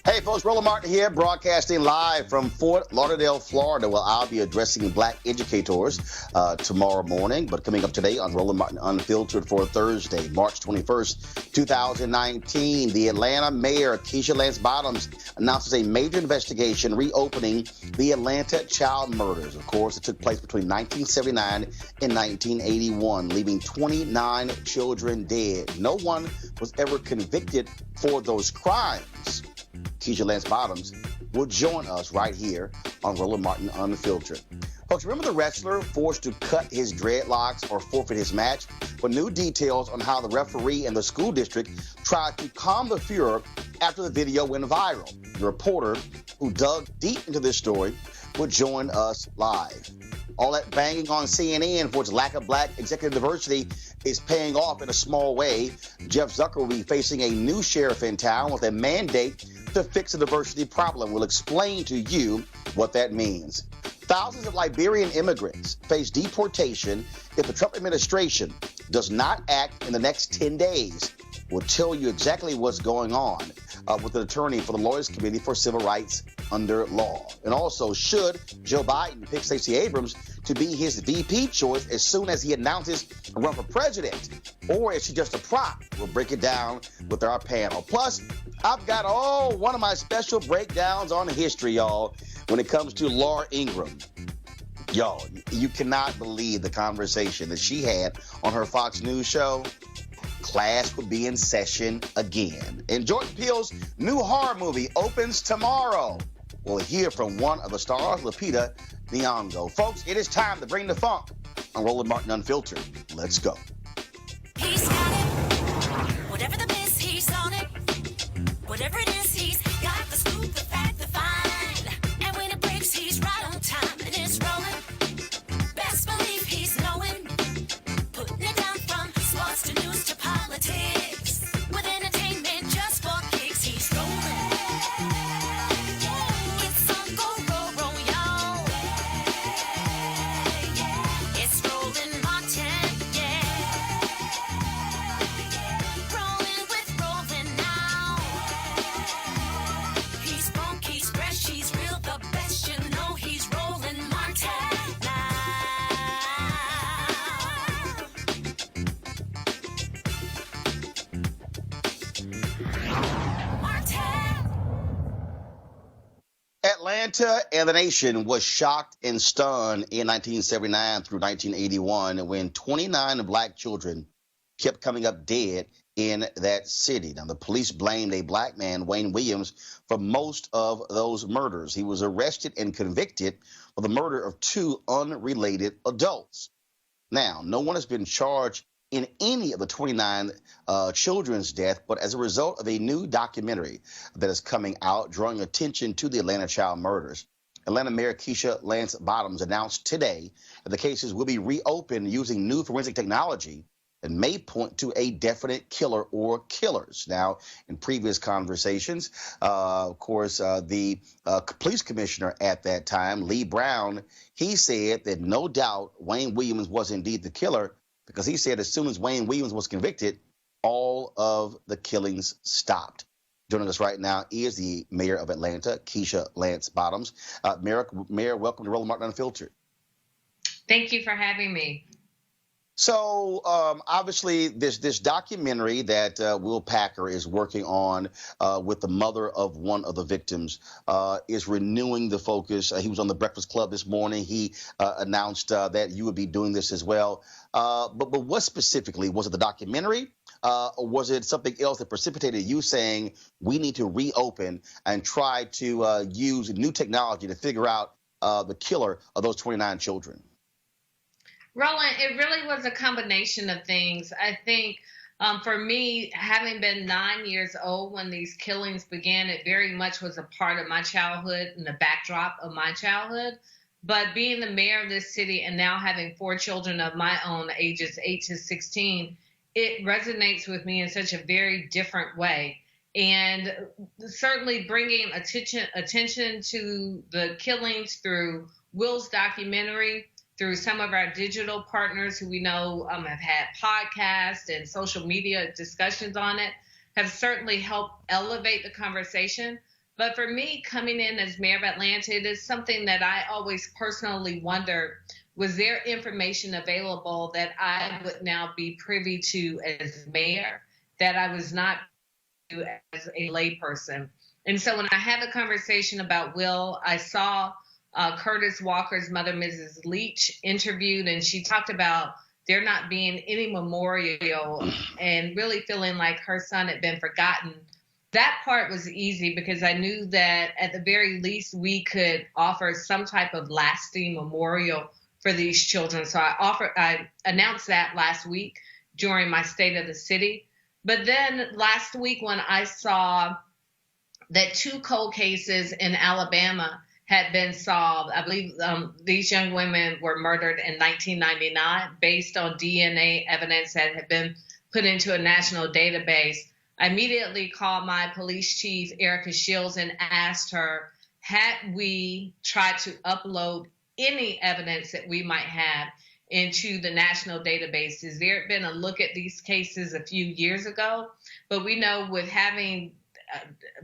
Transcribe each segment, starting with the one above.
Hey folks, Roland Martin here, broadcasting live from Fort Lauderdale, Florida, where I'll be addressing black educators tomorrow morning. But coming up today on Roland Martin Unfiltered for Thursday, March 21st, 2019, the Atlanta mayor, Keisha Lance Bottoms, announces a major investigation reopening the Atlanta child murders. Of course, it took place between 1979 and 1981, leaving 29 children dead. No one was ever convicted for those crimes. Keisha Lance Bottoms will join us right here on Roland Martin Unfiltered. Folks, remember the wrestler forced to cut his dreadlocks or forfeit his match? For new details on how the referee and the school district tried to calm the furor after the video went viral. The reporter who dug deep into this story will join us live. All that banging on CNN for its lack of black executive diversity is paying off in a small way. Jeff Zucker will be facing a new sheriff in town with a mandate to fix the diversity problem. We'll explain to you what that means. Thousands of Liberian immigrants face deportation if the Trump administration does not act in the next 10 days. We'll tell you exactly what's going on with an attorney for the Lawyers Committee for Civil Rights under law. And also, should Joe Biden pick Stacey Abrams to be his VP choice as soon as he announces a run for president? Or is she just a prop? We'll break it down with our panel. Plus, I've got one of my special breakdowns on history, y'all, when it comes to Laura Ingraham. Y'all, you cannot believe the conversation that she had on her Fox News show. Class will be in session again. And Jordan Peele's new horror movie opens tomorrow. We'll hear from one of the stars, Lupita Nyong'o. Folks, it is time to bring the funk on Roland Martin Unfiltered. Let's go. He's got it. Whatever the miss, he's on it. Whatever it is, he's got the scoop, the fact, the find. And when it breaks, he's right on time and it's rolling. Best believe he's knowing. Putting it down from sports to news to politics. With entertainment just for kicks, he's rolling. It's on go, y'all. It's Roland Martin, yeah. Rolling with Roland now. He's funk, he's fresh, he's real, the best, you know he's Roland Martin now. Atlanta and the nation was shocked and stunned in 1979 through 1981 when 29 black children kept coming up dead in that city. Now, the police blamed a black man, Wayne Williams, for most of those murders. He was arrested and convicted for the murder of two unrelated adults. Now, no one has been charged in any of the 29 children's death, but as a result of a new documentary that is coming out drawing attention to the Atlanta child murders, Atlanta Mayor Keisha Lance Bottoms announced today that the cases will be reopened using new forensic technology that may point to a definite killer or killers. Now, in previous conversations, of course, the police commissioner at that time, Lee Brown, he said that no doubt Wayne Williams was indeed the killer, because he said as soon as Wayne Williams was convicted, all of the killings stopped. Joining us right now is the mayor of Atlanta, Keisha Lance Bottoms. Mayor, welcome to Roland Martin Unfiltered. Thank you for having me. So obviously this documentary that Will Packer is working on with the mother of one of the victims is renewing the focus. He was on the Breakfast Club this morning. He announced that you would be doing this as well. But what specifically? Was it the documentary or was it something else that precipitated you saying we need to reopen and try to use new technology to figure out the killer of those 29 children? Roland, it really was a combination of things. I think for me, having been 9 years old when these killings began, it very much was a part of my childhood and the backdrop of my childhood. But being the mayor of this city and now having 4 children of my own, ages 8 to 16, it resonates with me in such a very different way. And certainly bringing attention to the killings through Will's documentary, through some of our digital partners who we know have had podcasts and social media discussions on it, have certainly helped elevate the conversation. But for me, coming in as mayor of Atlanta, it is something that I always personally wondered, was there information available that I would now be privy to as mayor that I was not as a layperson? And so when I had a conversation about Will, I saw Curtis Walker's mother, Mrs. Leach, interviewed, and she talked about there not being any memorial and really feeling like her son had been forgotten. That part was easy because I knew that at the very least we could offer some type of lasting memorial for these children. So I announced that last week during my State of the City. But then last week when I saw that 2 cold cases in Alabama had been solved. I believe these young women were murdered in 1999 based on DNA evidence that had been put into a national database. I immediately called my police chief, Erica Shields, and asked her, had we tried to upload any evidence that we might have into the national databases? There had been a look at these cases a few years ago, but we know with having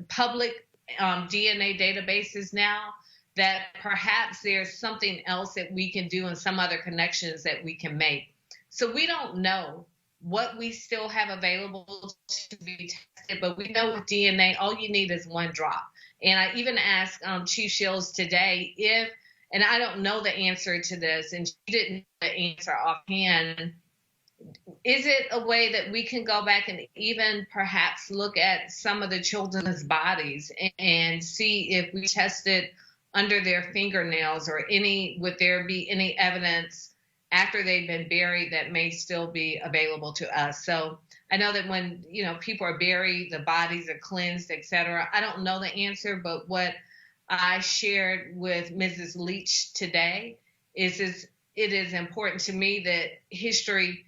public DNA databases now, that perhaps there's something else that we can do and some other connections that we can make. So we don't know what we still have available to be tested, but we know with DNA, all you need is 1 drop. And I even asked Chief Shields today if, and I don't know the answer to this, and she didn't know the answer offhand, is it a way that we can go back and even perhaps look at some of the children's bodies and see if we tested under their fingernails or would there be any evidence after they've been buried that may still be available to us? So I know that when, people are buried, the bodies are cleansed, et cetera. I don't know the answer, but what I shared with Mrs. Leach today is it is important to me that history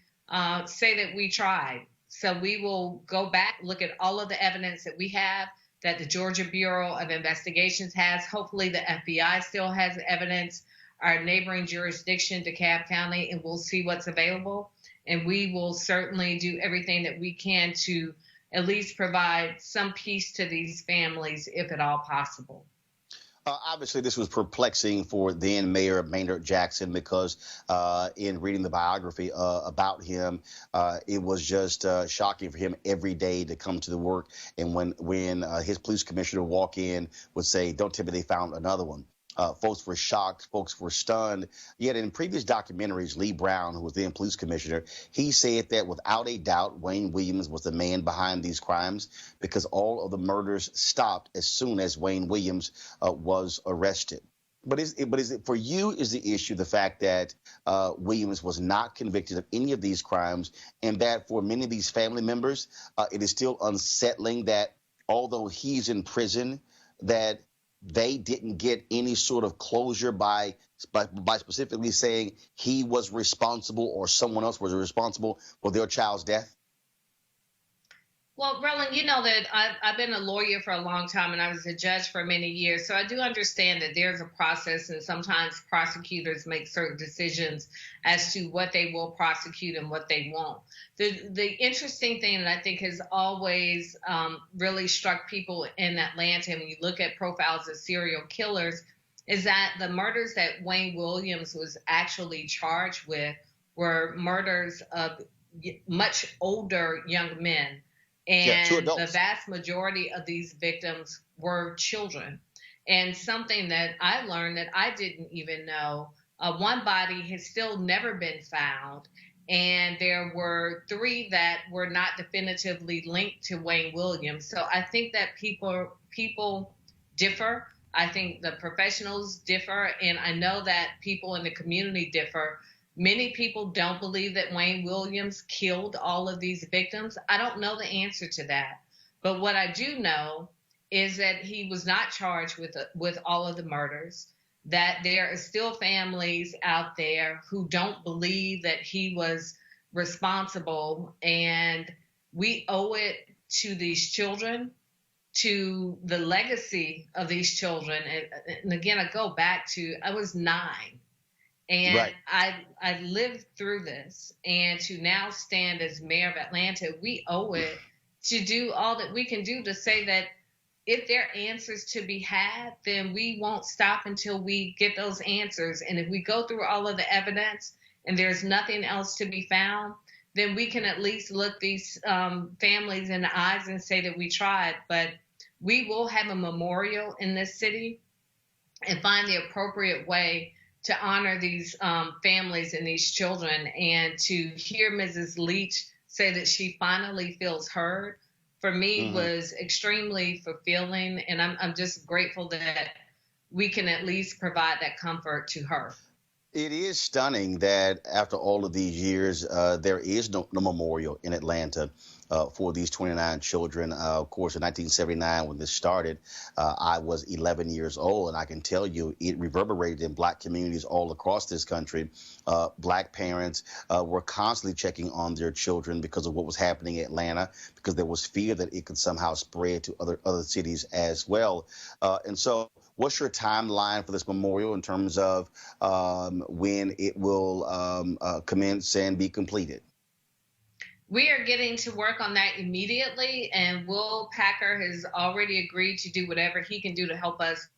say that we tried. So we will go back, look at all of the evidence that we have, that the Georgia Bureau of Investigations has. Hopefully the FBI still has evidence, our neighboring jurisdiction, DeKalb County, and we'll see what's available. And we will certainly do everything that we can to at least provide some peace to these families, if at all possible. Obviously, this was perplexing for then Mayor Maynard Jackson because in reading the biography about him, it was just shocking for him every day to come to the work. And when his police commissioner walk in would say, "Don't tell me they found another one." Folks were shocked. Folks were stunned. Yet in previous documentaries, Lee Brown, who was then police commissioner, he said that without a doubt, Wayne Williams was the man behind these crimes because all of the murders stopped as soon as Wayne Williams was arrested. But is it for you, is the issue the fact that Williams was not convicted of any of these crimes, and that for many of these family members, it is still unsettling that although he's in prison, that they didn't get any sort of closure by specifically saying he was responsible or someone else was responsible for their child's death? Well, Roland, you know that I've been a lawyer for a long time and I was a judge for many years. So I do understand that there's a process and sometimes prosecutors make certain decisions as to what they will prosecute and what they won't. The interesting thing that I think has always really struck people in Atlanta, and when you look at profiles of serial killers, is that the murders that Wayne Williams was actually charged with were murders of much older young men. And the vast majority of these victims were children. And something that I learned that I didn't even know, one body has still never been found. And there were 3 that were not definitively linked to Wayne Williams. So I think that people differ. I think the professionals differ. And I know that people in the community differ. Many people don't believe that Wayne Williams killed all of these victims. I don't know the answer to that. But what I do know is that he was not charged with all of the murders, that there are still families out there who don't believe that he was responsible. And we owe it to these children, to the legacy of these children. And again, I go back to, I was 9. And right. I lived through this, and to now stand as mayor of Atlanta, we owe it to do all that we can do to say that if there are answers to be had, then we won't stop until we get those answers. And if we go through all of the evidence and there's nothing else to be found, then we can at least look these families in the eyes and say that we tried. But we will have a memorial in this city and find the appropriate way to honor these families and these children. And to hear Mrs. Leach say that she finally feels heard, for me, was extremely fulfilling. And I'm just grateful that we can at least provide that comfort to her. It is stunning that after all of these years, there is no memorial in Atlanta for these 29 children. Of course, in 1979, when this started, I was 11 years old, and I can tell you it reverberated in Black communities all across this country. Black parents were constantly checking on their children because of what was happening in Atlanta, because there was fear that it could somehow spread to other cities as well. And so, what's your timeline for this memorial in terms of when it will commence and be completed? We are getting to work on that immediately, and Will Packer has already agreed to do whatever he can do to help us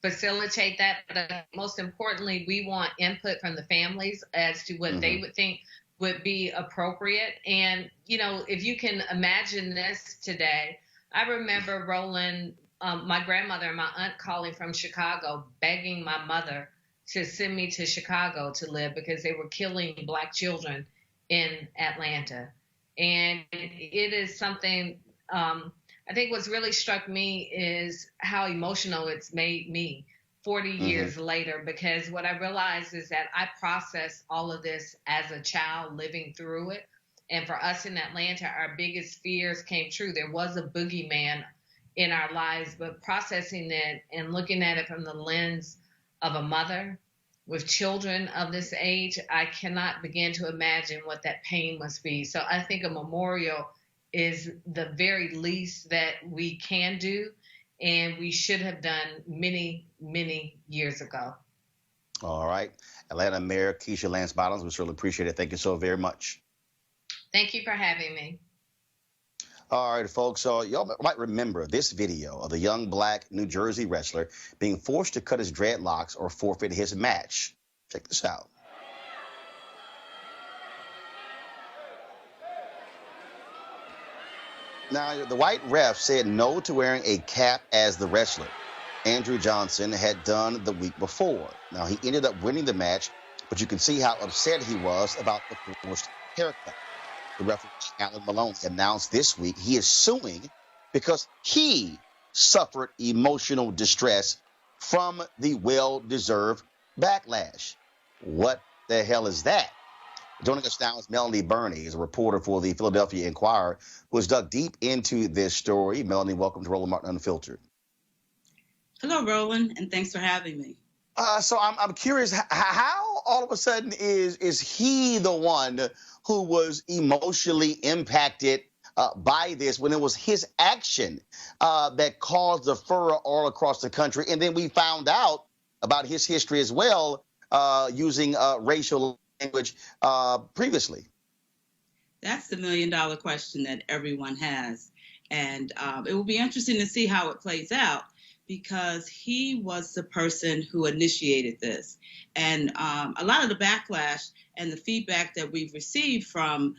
facilitate that. But most importantly, we want input from the families as to what they would think would be appropriate. And, you know, if you can imagine this today, I remember Roland, my grandmother and my aunt calling from Chicago, begging my mother to send me to Chicago to live because they were killing Black children in Atlanta. And it is something, I think what's really struck me is how emotional it's made me 40 years later, because what I realized is that I processed all of this as a child living through it. And for us in Atlanta, our biggest fears came true. There was a boogeyman in our lives, but processing it and looking at it from the lens of a mother with children of this age, I cannot begin to imagine what that pain must be. So I think a memorial is the very least that we can do, and we should have done many, many years ago. All right. Atlanta Mayor Keisha Lance Bottoms, we certainly appreciate it. Thank you so very much. Thank you for having me. All right, folks, so y'all might remember this video of the young Black New Jersey wrestler being forced to cut his dreadlocks or forfeit his match. Check this out. Now, the white ref said no to wearing a cap as the wrestler Andrew Johnson had done the week before. Now, he ended up winning the match, but you can see how upset he was about the forced haircut. The referee, Alan Maloney, announced this week he is suing because he suffered emotional distress from the well-deserved backlash. What the hell is that? Joining us now is Melanie Burney, is a reporter for the Philadelphia Inquirer, who has dug deep into this story. Melanie, welcome to Roland Martin Unfiltered. Hello, Roland, and thanks for having me. So I'm curious, how all of a sudden is he the one who was emotionally impacted by this when it was his action that caused the furor all across the country? And then we found out about his history as well, using racial language previously. That's the million-dollar question that everyone has. And it will be interesting to see how it plays out, because he was the person who initiated this. And a lot of the backlash and the feedback that we've received from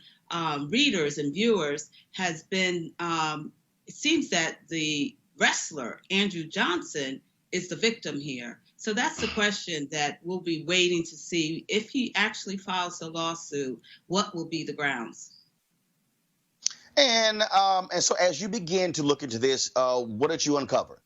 readers and viewers has been, it seems that the wrestler, Andrew Johnson, is the victim here. So that's the question that we'll be waiting to see. If he actually files a lawsuit, what will be the grounds? And so as you begin to look into this, what did you uncover?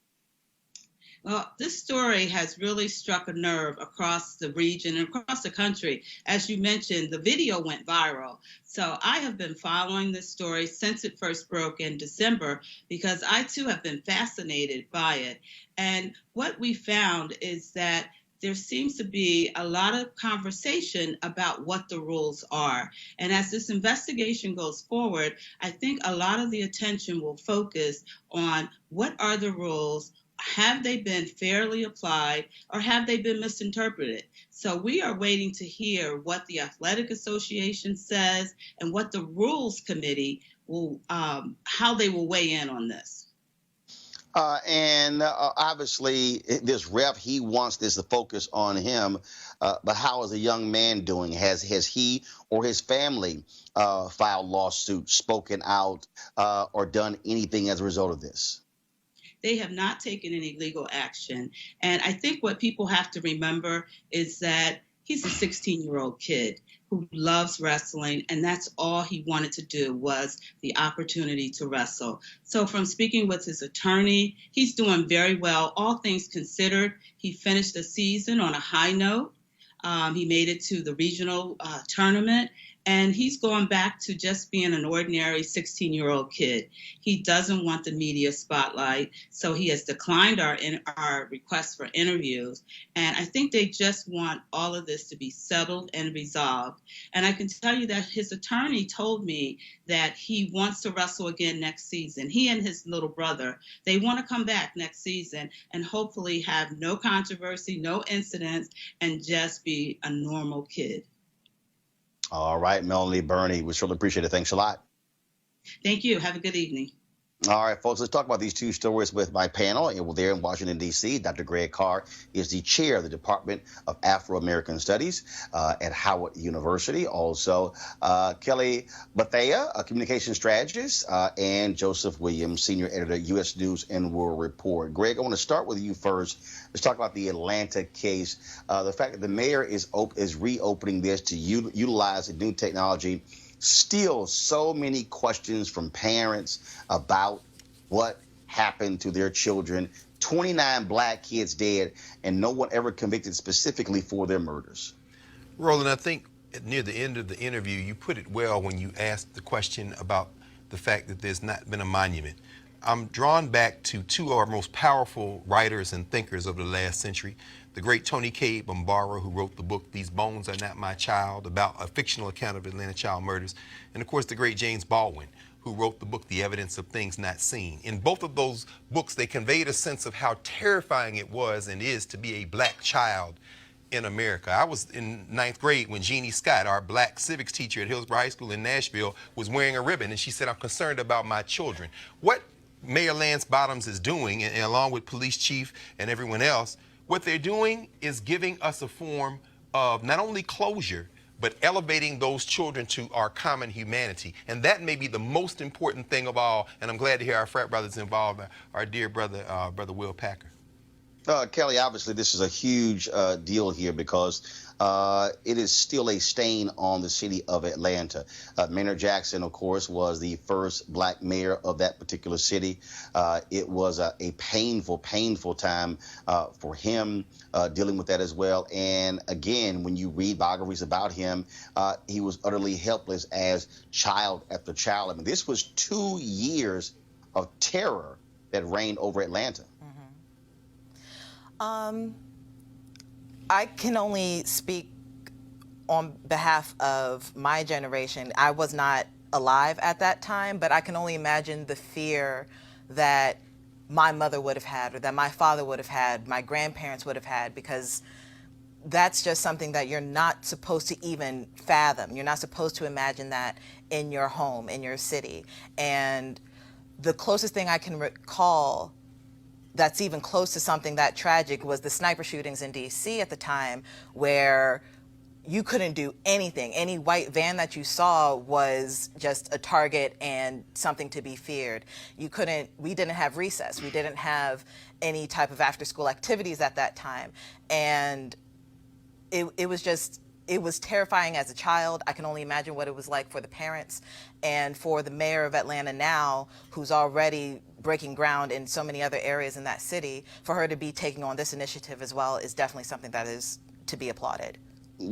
Well, this story has really struck a nerve across the region and across the country. As you mentioned, the video went viral. So I have been following this story since it first broke in December, because I too have been fascinated by it. And what we found is that there seems to be a lot of conversation about what the rules are. And as this investigation goes forward, I think a lot of the attention will focus on what are the rules. Have they been fairly applied, or have they been misinterpreted? So we are waiting to hear what the Athletic Association says and what the Rules Committee will, how they will weigh in on this. And obviously, this ref, he wants this to focus on him. But how is a young man doing? Has he or his family filed lawsuits, spoken out, or done anything as a result of this? They have not taken any legal action. And I think what people have to remember is that he's a 16-year-old kid who loves wrestling, and that's all he wanted to do was the opportunity to wrestle. So from speaking with his attorney, he's doing very well. All things considered, he finished the season on a high note. He made it to the regional tournament, and he's going back to just being an ordinary 16-year-old kid. He doesn't want the media spotlight, so he has declined our request for interviews. And I think they just want all of this to be settled and resolved. And I can tell you that his attorney told me that he wants to wrestle again next season. He and his little brother, they want to come back next season and hopefully have no controversy, no incidents, and just be a normal kid. All right, Melanie, Bernie, we surely appreciate it. Thanks a lot. Thank you. Have a good evening. All right, folks, let's talk about these two stories with my panel. And we're there in Washington, D.C. Dr. Greg Carr is the chair of the Department of Afro-American Studies at Howard University. Also, Kelly Bethea, a communication strategist, and Joseph Williams, senior editor, U.S. News and World Report. Greg, I want to start with you first. Let's talk about the Atlanta case. The fact that the mayor is reopening this to utilize the new technology. Still so many questions from parents about what happened to their children. 29 black kids dead, and no one ever convicted specifically for their murders. Roland, I think near the end of the interview, you put it well when you asked the question about the fact that there's not been a monument. I'm drawn back to two of our most powerful writers and thinkers of the last century. The great Tony K. Bambara, who wrote the book These Bones Are Not My Child, about a fictional account of Atlanta child murders. And of course, the great James Baldwin, who wrote the book The Evidence of Things Not Seen. In both of those books, they conveyed a sense of how terrifying it was and is to be a black child in America. I was in 9th grade when Jeannie Scott, our black civics teacher at Hillsborough High School in Nashville, was wearing a ribbon, and she said, "I'm concerned about my children." What Mayor Lance Bottoms is doing, and along with police chief and everyone else, what they're doing is giving us a form of not only closure, but elevating those children to our common humanity. And that may be the most important thing of all. And I'm glad to hear our frat brothers involved, our dear brother, Brother Will Packer. Kelly, obviously this is a huge deal here because it is still a stain on the city of Atlanta. Maynard Jackson, of course, was the first black mayor of that particular city. It was a painful time for him dealing with that as well. And again, when you read biographies about him, he was utterly helpless as child after child. I mean, this was 2 years of terror that reigned over Atlanta. I can only speak on behalf of my generation. I was not alive at that time, but I can only imagine the fear that my mother would have had, or that my father would have had, my grandparents would have had, because that's just something that you're not supposed to even fathom. You're not supposed to imagine that in your home, in your city. And the closest thing I can recall that's even close to something that tragic was the sniper shootings in D.C. at the time, where you couldn't do anything. Any white van that you saw was just a target and something to be feared. We didn't have recess. We didn't have any type of after-school activities at that time. And it was terrifying as a child. I can only imagine what it was like for the parents, and for the mayor of Atlanta now, who's already breaking ground in so many other areas in that city. For her to be taking on this initiative as well is definitely something that is to be applauded.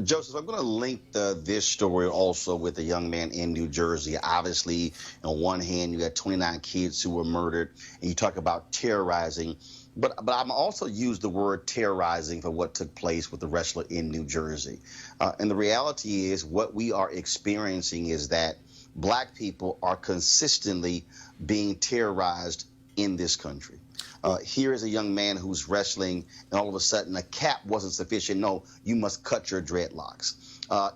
Joseph, I'm going to link this story also with a young man in New Jersey. Obviously, on one hand, you got 29 kids who were murdered, and you talk about terrorizing. But I'm also used the word terrorizing for what took place with the wrestler in New Jersey. And the reality is what we are experiencing is that black people are consistently being terrorized in this country. Here is a young man who's wrestling, and all of a sudden a cap wasn't sufficient. No, you must cut your dreadlocks.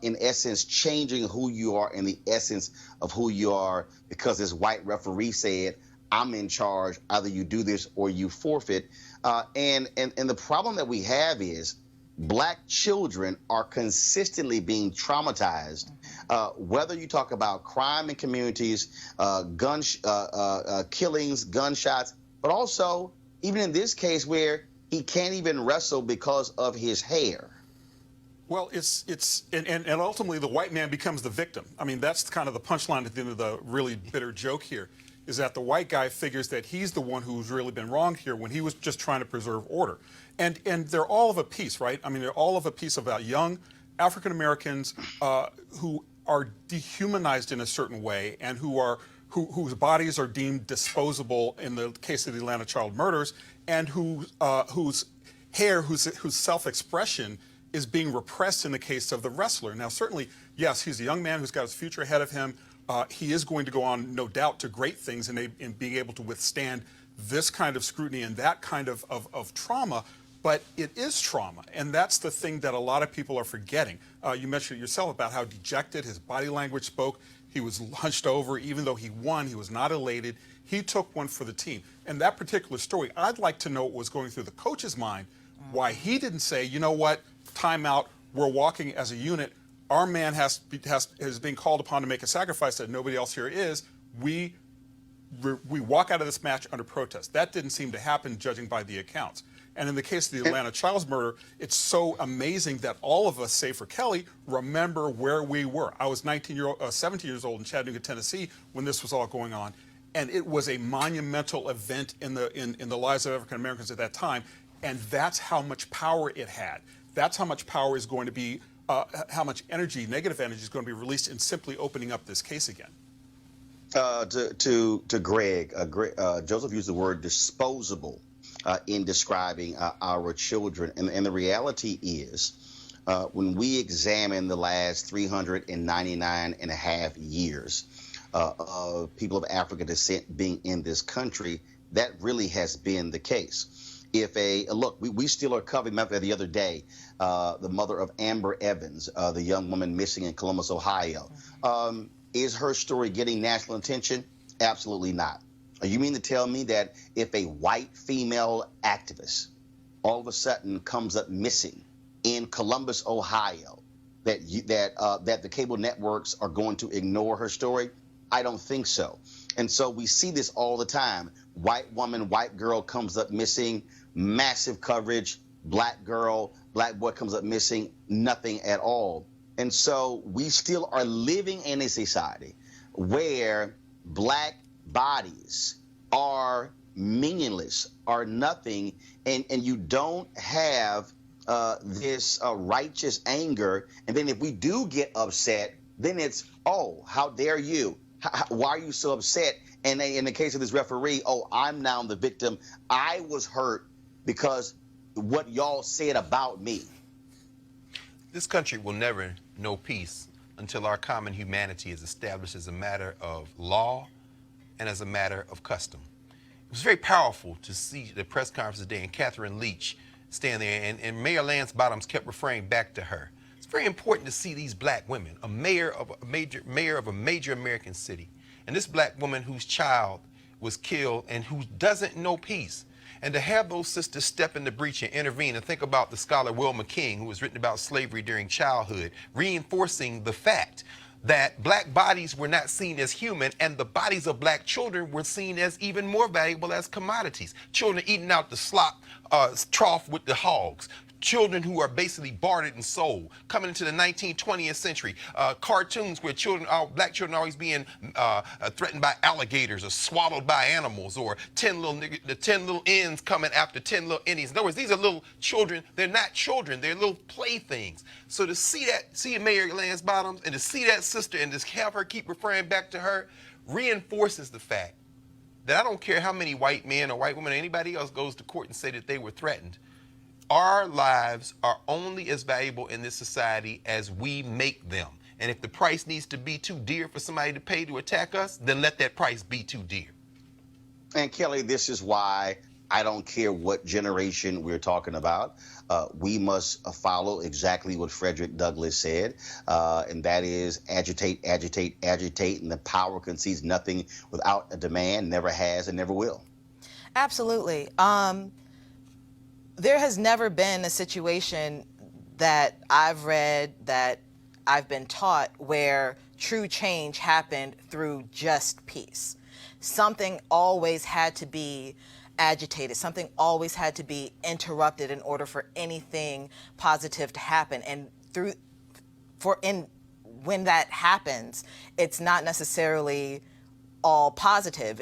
In essence, changing who you are and the essence of who you are because this white referee said, I'm in charge. Either you do this or you forfeit. And the problem that we have is Black children are consistently being traumatized, whether you talk about crime in communities, killings, gunshots, but also even in this case where he can't even wrestle because of his hair. Well, and ultimately the white man becomes the victim. I mean, that's kind of the punchline at the end of the really bitter joke here, is that the white guy figures that he's the one who's really been wronged here when he was just trying to preserve order. And they're all of a piece, right? I mean, they're all of a piece about young African Americans who are dehumanized in a certain way and whose bodies are deemed disposable in the case of the Atlanta child murders, and whose self-expression is being repressed in the case of the wrestler. Now, certainly, yes, he's a young man who's got his future ahead of him. He is going to go on, no doubt, to great things in being able to withstand this kind of scrutiny and that kind of trauma. But it is trauma, and that's the thing that a lot of people are forgetting. You mentioned it yourself about how dejected his body language spoke. He was hunched over. Even though he won, he was not elated. He took one for the team. And that particular story, I'd like to know what was going through the coach's mind, why he didn't say, you know what, timeout, we're walking as a unit. Our man is being called upon to make a sacrifice that nobody else here is. We walk out of this match under protest. That didn't seem to happen, judging by the accounts. And in the case of the Atlanta child's murder, it's so amazing that all of us, save for Kelly, remember where we were. I was 17 years old in Chattanooga, Tennessee, when this was all going on, and it was a monumental event in the lives of African Americans at that time. And that's how much power it had. That's how much power is going to be, how much energy, negative energy, is going to be released in simply opening up this case again. To Greg, Joseph used the word disposable in describing our children. And the reality is, when we examine the last 399 and a half years of people of African descent being in this country, that really has been the case. We still are covering the other day, the mother of Amber Evans, the young woman missing in Columbus, Ohio. Is her story getting national attention? Absolutely not. You mean to tell me that if a white female activist all of a sudden comes up missing in Columbus, Ohio, that the cable networks are going to ignore her story? I don't think so. And so we see this all the time. White woman, white girl comes up missing, massive coverage. Black girl, black boy comes up missing, nothing at all. And so we still are living in a society where black bodies are meaningless, are nothing, and you don't have this righteous anger. And then if we do get upset, then it's, oh, how dare you? Why are you so upset? And in the case of this referee, oh, I'm now the victim. I was hurt because what y'all said about me. This country will never know peace until our common humanity is established as a matter of law and as a matter of custom. It was very powerful to see the press conference today and Catherine Leach stand there, and Mayor Lance Bottoms kept referring back to her. It's very important to see these black women, a mayor of a major American city, and this black woman whose child was killed and who doesn't know peace. And to have those sisters step in the breach and intervene, and think about the scholar Wilma King, who has written about slavery during childhood, reinforcing the fact that black bodies were not seen as human, and the bodies of black children were seen as even more valuable as commodities. Children eating out the slop trough with the hogs. Children who are basically bartered and sold. Coming into the 19th, 20th century, cartoons where black children are always being threatened by alligators or swallowed by animals, or the 10 little ends coming after 10 little Indians. In other words, these are little children. They're not children. They're little playthings. So to see Mayor Lance Bottoms and to see that sister and just have her keep referring back to her reinforces the fact that I don't care how many white men or white women or anybody else goes to court and say that they were threatened. Our lives are only as valuable in this society as we make them. And if the price needs to be too dear for somebody to pay to attack us, then let that price be too dear. And Kelly, this is why I don't care what generation we're talking about. We must follow exactly what Frederick Douglass said, and that is agitate, agitate, agitate, and the power concedes nothing without a demand, never has and never will. Absolutely. There has never been a situation that I've read, that I've been taught, where true change happened through just peace. Something always had to be agitated. Something always had to be interrupted in order for anything positive to happen. And when that happens, it's not necessarily all positive.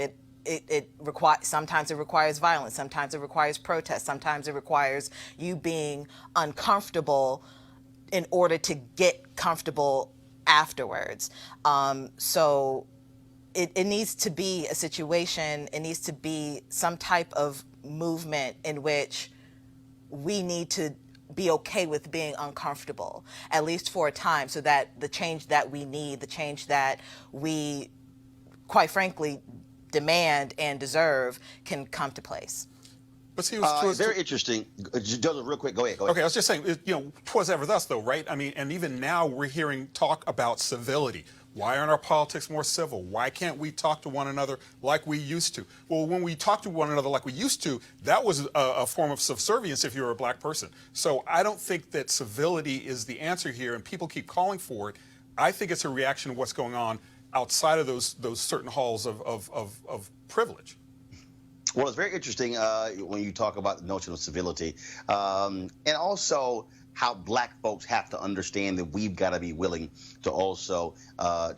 Sometimes it requires violence, sometimes it requires protest, sometimes it requires you being uncomfortable in order to get comfortable afterwards. So it needs to be a situation, it needs to be some type of movement in which we need to be okay with being uncomfortable, at least for a time, so that the change that we need, the change that we, quite frankly, demand and deserve can come to place. But see, it was very interesting. Joseph, real quick, go ahead. Okay, I was just saying, twas ever thus, though, right? I mean, and even now we're hearing talk about civility. Why aren't our politics more civil? Why can't we talk to one another like we used to? Well, when we talk to one another like we used to, that was a form of subservience if you were a black person. So I don't think that civility is the answer here, and people keep calling for it. I think it's a reaction to what's going on outside of those certain halls of privilege. Well, it's very interesting when you talk about the notion of civility, and also how black folks have to understand that we've got to be willing to also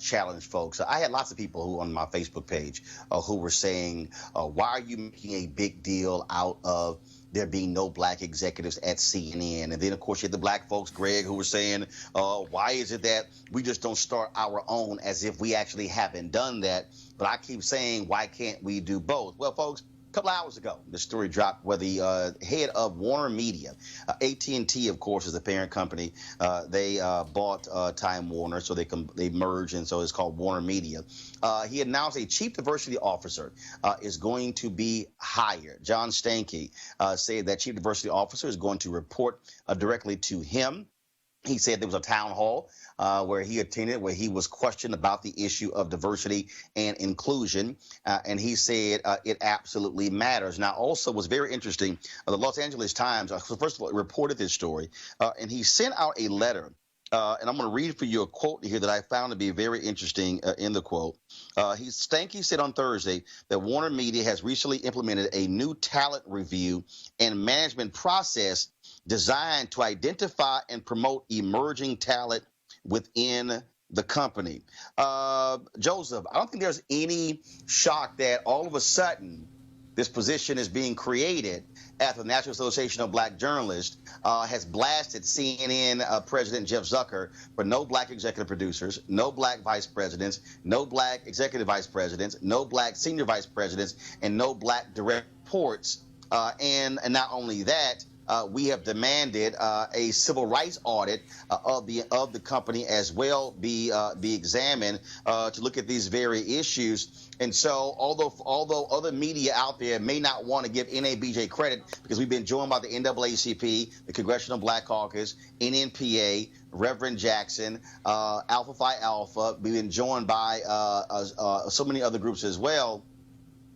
challenge folks. I had lots of people who on my Facebook page who were saying, why are you making a big deal out of there being no black executives at CNN? And then, of course, you had the black folks, Greg, who were saying, why is it that we just don't start our own, as if we actually haven't done that? But I keep saying, why can't we do both? Well, folks, a couple hours ago, the story dropped where the head of Warner Media, AT&T, of course, is the parent company. They bought Time Warner, so they merged, and so it's called Warner Media. He announced a chief diversity officer is going to be hired. John Stankey said that chief diversity officer is going to report directly to him. He said there was a town hall where he attended, where he was questioned about the issue of diversity and inclusion, and he said it absolutely matters. Now, also was very interesting, the Los Angeles Times, first of all, reported this story, and he sent out a letter. And I'm going to read for you a quote here that I found to be very interesting in the quote. Stankey said on Thursday that Warner Media has recently implemented a new talent review and management process designed to identify and promote emerging talent within the company. Joseph, I don't think there's any shock that all of a sudden this position is being created after the National Association of Black Journalists has blasted CNN President Jeff Zucker for no black executive producers, no black vice presidents, no black executive vice presidents, no black senior vice presidents, and no black direct reports. And not only that, we have demanded a civil rights audit of the company as well be examined to look at these very issues. And so, although other media out there may not want to give NABJ credit, because we've been joined by the NAACP, the Congressional Black Caucus, NNPA, Reverend Jackson, Alpha Phi Alpha, we've been joined by so many other groups as well.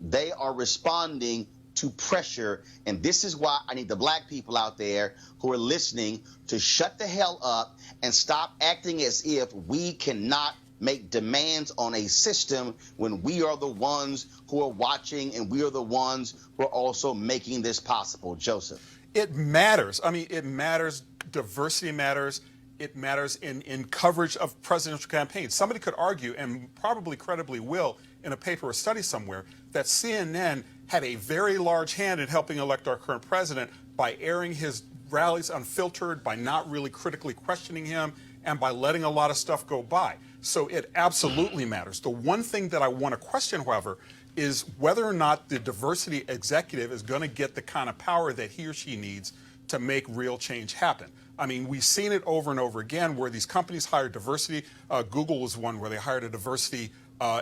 They are responding to pressure, and this is why I need the black people out there who are listening to shut the hell up and stop acting as if we cannot make demands on a system when we are the ones who are watching and we are the ones who are also making this possible. Joseph. It matters. I mean, it matters. Diversity matters. It matters in coverage of presidential campaigns. Somebody could argue, and probably credibly will, in a paper or study somewhere, that CNN had a very large hand in helping elect our current president by airing his rallies unfiltered, by not really critically questioning him, and by letting a lot of stuff go by. So it absolutely matters. The one thing that I want to question, however, is whether or not the diversity executive is going to get the kind of power that he or she needs to make real change happen. I mean, we've seen it over and over again where these companies hire diversity. Google was one where they hired a diversity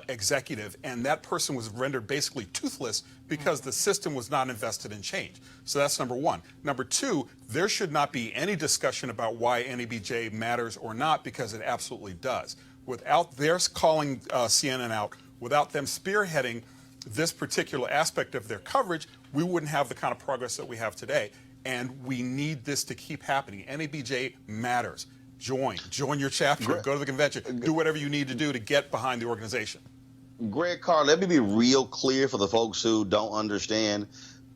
executive, and that person was rendered basically toothless because the system was not invested in change. So that's number one. Number two, there should not be any discussion about why NABJ matters or not, because it absolutely does. Without their calling CNN out, without them spearheading this particular aspect of their coverage, we wouldn't have the kind of progress that we have today. And we need this to keep happening. NABJ matters. Join your chapter, go to the convention, do whatever you need to do to get behind the organization. Greg Carr, let me be real clear for the folks who don't understand.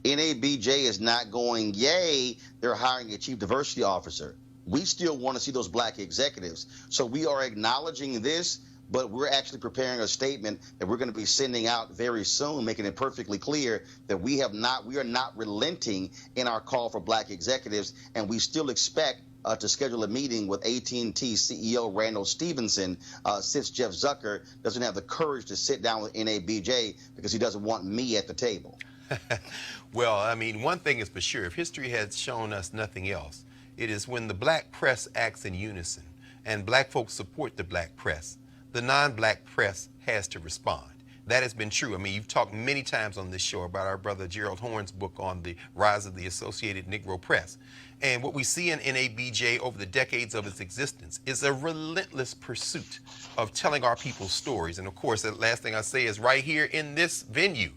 NABJ is not going, yay, they're hiring a chief diversity officer. We still want to see those black executives. So we are acknowledging this, but we're actually preparing a statement that we're going to be sending out very soon, making it perfectly clear that we are not relenting in our call for black executives, and we still expect to schedule a meeting with AT&T CEO Randall Stevenson, since Jeff Zucker doesn't have the courage to sit down with NABJ because he doesn't want me at the table. Well, I mean, one thing is for sure, if history has shown us nothing else, it is when the black press acts in unison and black folks support the black press, the non-black press has to respond. That has been true. I mean, you've talked many times on this show about our brother Gerald Horne's book on the rise of the Associated Negro Press. And what we see in NABJ over the decades of its existence is a relentless pursuit of telling our people's stories. And of course, the last thing I say is right here in this venue,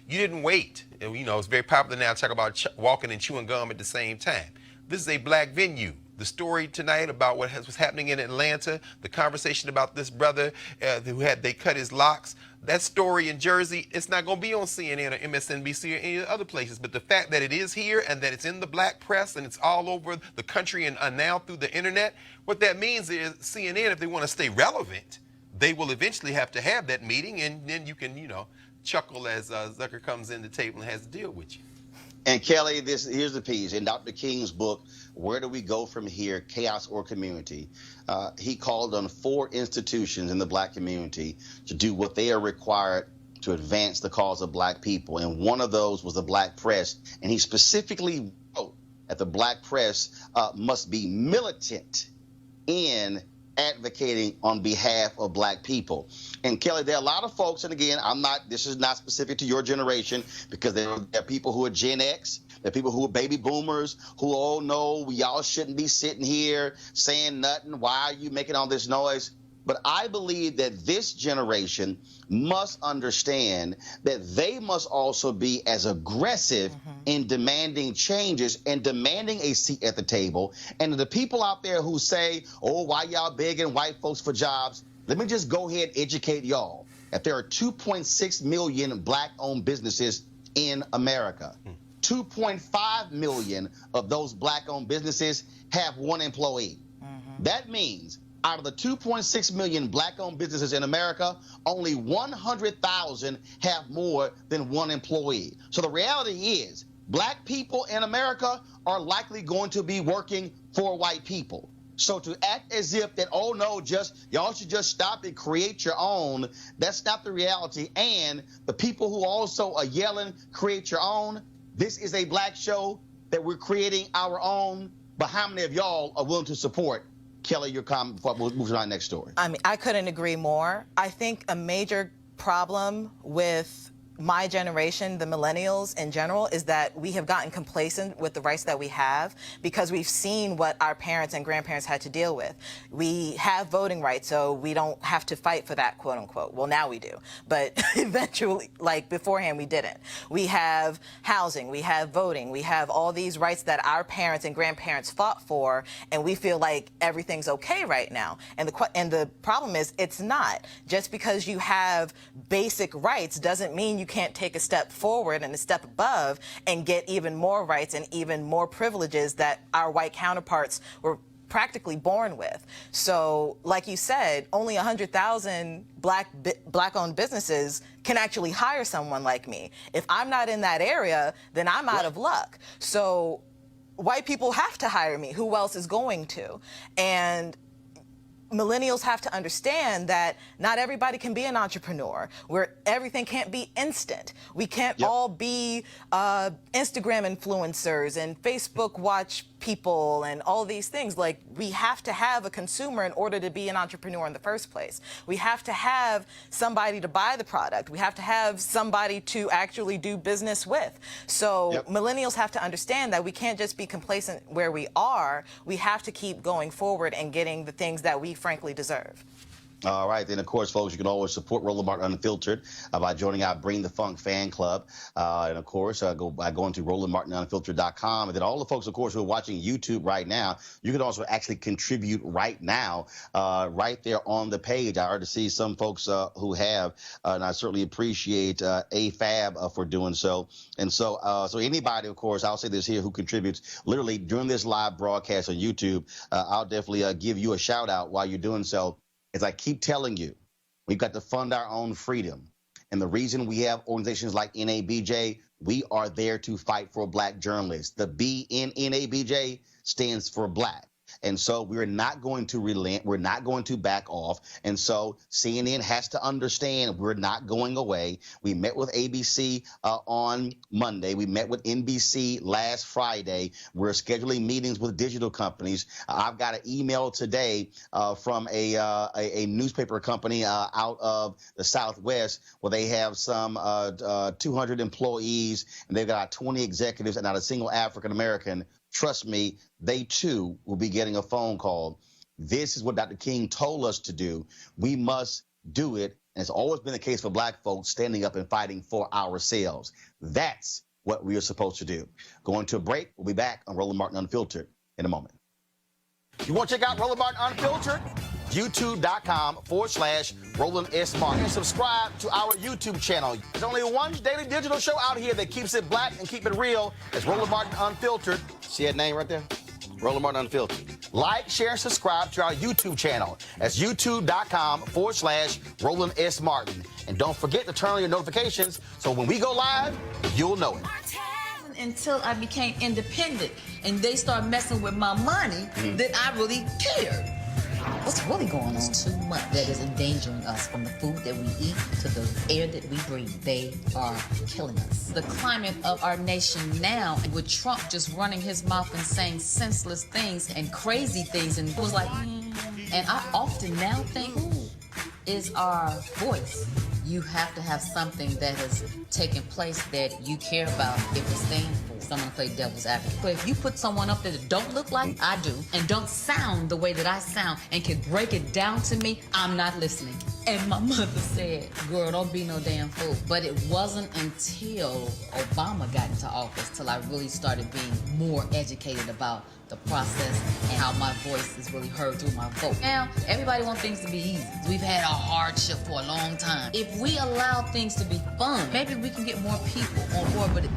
you didn't wait. You know, it's very popular now to talk about walking and chewing gum at the same time. This is a black venue. The story tonight about what was happening in Atlanta, the conversation about this brother they cut his locks, that story in Jersey, it's not going to be on CNN or MSNBC or any other places. But the fact that it is here and that it's in the black press and it's all over the country and now through the internet, what that means is CNN, if they want to stay relevant, they will eventually have to have that meeting, and then you can, you know, chuckle as Zucker comes in the table and has to deal with you. And Kelly, here's the piece. In Dr. King's book, Where Do We Go From Here, Chaos or Community, he called on 4 institutions in the black community to do what they are required to advance the cause of black people. And one of those was the black press. And he specifically wrote that the black press must be militant in advocating on behalf of black people. And Kelly, there are a lot of folks, and again, this is not specific to your generation, because there are people who are Gen X, there are people who are baby boomers, who all know y'all shouldn't be sitting here saying nothing. Why are you making all this noise? But I believe that this generation must understand that they must also be as aggressive in demanding changes and demanding a seat at the table. And the people out there who say, oh, why y'all begging white folks for jobs? Let me just go ahead and educate y'all that there are 2.6 million black-owned businesses in America. 2.5 million of those black-owned businesses have 1 employee. That means out of the 2.6 million black-owned businesses in America, only 100,000 have more than 1 employee. So the reality is black people in America are likely going to be working for white people. So to act as if that, oh no, y'all should just stop and create your own, that's not the reality. And the people who also are yelling, create your own, this is a black show that we're creating our own, but how many of y'all are willing to support? Kelly, your comment before we move to our next story. I mean, I couldn't agree more. I think a major problem with my generation, the millennials in general, is that we have gotten complacent with the rights that we have because we've seen what our parents and grandparents had to deal with. We have voting rights, so we don't have to fight for that, quote unquote. Well, now we do, but eventually, like beforehand, we didn't. We have housing, we have voting, we have all these rights that our parents and grandparents fought for, and we feel like everything's okay right now. And the problem is, it's not. Just because you have basic rights doesn't mean you can't take a step forward and a step above and get even more rights and even more privileges that our white counterparts were practically born with. So, like you said, only 100,000 black-owned businesses can actually hire someone like me. If I'm not in that area, then I'm out of luck. So white people have to hire me. Who else is going to? And millennials have to understand that not everybody can be an entrepreneur, where everything can't be instant. We can't all be Instagram influencers and Facebook watch people and all these things. Like, we have to have a consumer in order to be an entrepreneur in the first place. We have to have somebody to buy the product. We have to have somebody to actually do business with. So millennials have to understand that we can't just be complacent where we are. We have to keep going forward and getting the things that we frankly deserve. All right, then, of course, folks, you can always support Roland Martin Unfiltered by joining our Bring the Funk fan club. And, of course, go by going to RolandMartinUnfiltered.com. And then all the folks, of course, who are watching YouTube right now, you can also actually contribute right now, right there on the page. I already see some folks who have, and I certainly appreciate AFAB for doing so. And so anybody, of course, I'll say this here, who contributes literally during this live broadcast on YouTube, I'll definitely give you a shout out while you're doing so. As I keep telling you, we've got to fund our own freedom. And the reason we have organizations like NABJ, we are there to fight for Black journalists. The B in NABJ stands for Black. And so we're not going to relent. We're not going to back off. And so CNN has to understand we're not going away. We met with ABC on Monday. We met with NBC last Friday. We're scheduling meetings with digital companies. I've got an email today from a newspaper company out of the Southwest where they have some 200 employees, and they've got 20 executives and not a single African American. Trust me, they too will be getting a phone call. This is what Dr. King told us to do. We must do it. And it's always been the case for Black folks, standing up and fighting for ourselves. That's what we are supposed to do. Going to a break. We'll be back on Roland Martin Unfiltered in a moment. You want to check out Roland Martin Unfiltered? YouTube.com/Roland S. Martin. And subscribe to our YouTube channel. There's only one daily digital show out here that keeps it black and keep it real. It's Roland Martin Unfiltered. See that name right there? Roland Martin Unfiltered. Like, share, and subscribe to our YouTube channel. That's YouTube.com/Roland S. Martin. And don't forget to turn on your notifications so when we go live, you'll know it. Until I became independent and they started messing with my money, that I really cared. What's really going on? Too much that is endangering us, from the food that we eat to the air that we breathe. They are killing us. The climate of our nation now, with Trump just running his mouth and saying senseless things and crazy things, and it was like, and I often now think, who is our voice? You have to have something that has taken place that you care about if it stands for. Someone play devil's advocate. But if you put someone up there that don't look like I do and don't sound the way that I sound and can break it down to me, I'm not listening. And my mother said, girl, don't be no damn fool. But it wasn't until Obama got into office till I really started being more educated about the process and how my voice is really heard through my vote. Now, everybody wants things to be easy. We've had a hardship for a long time. If we allow things to be fun, maybe we can get more people on board with it.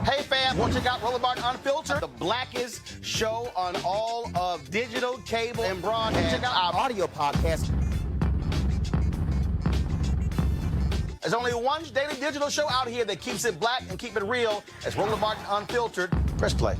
Hey fam, want to check out Roland Martin Unfiltered, the blackest show on all of digital, cable, and broadcast. Check out our audio podcast. There's only one daily digital show out here that keeps it black and keep it real. It's Roland Martin Unfiltered. Press play.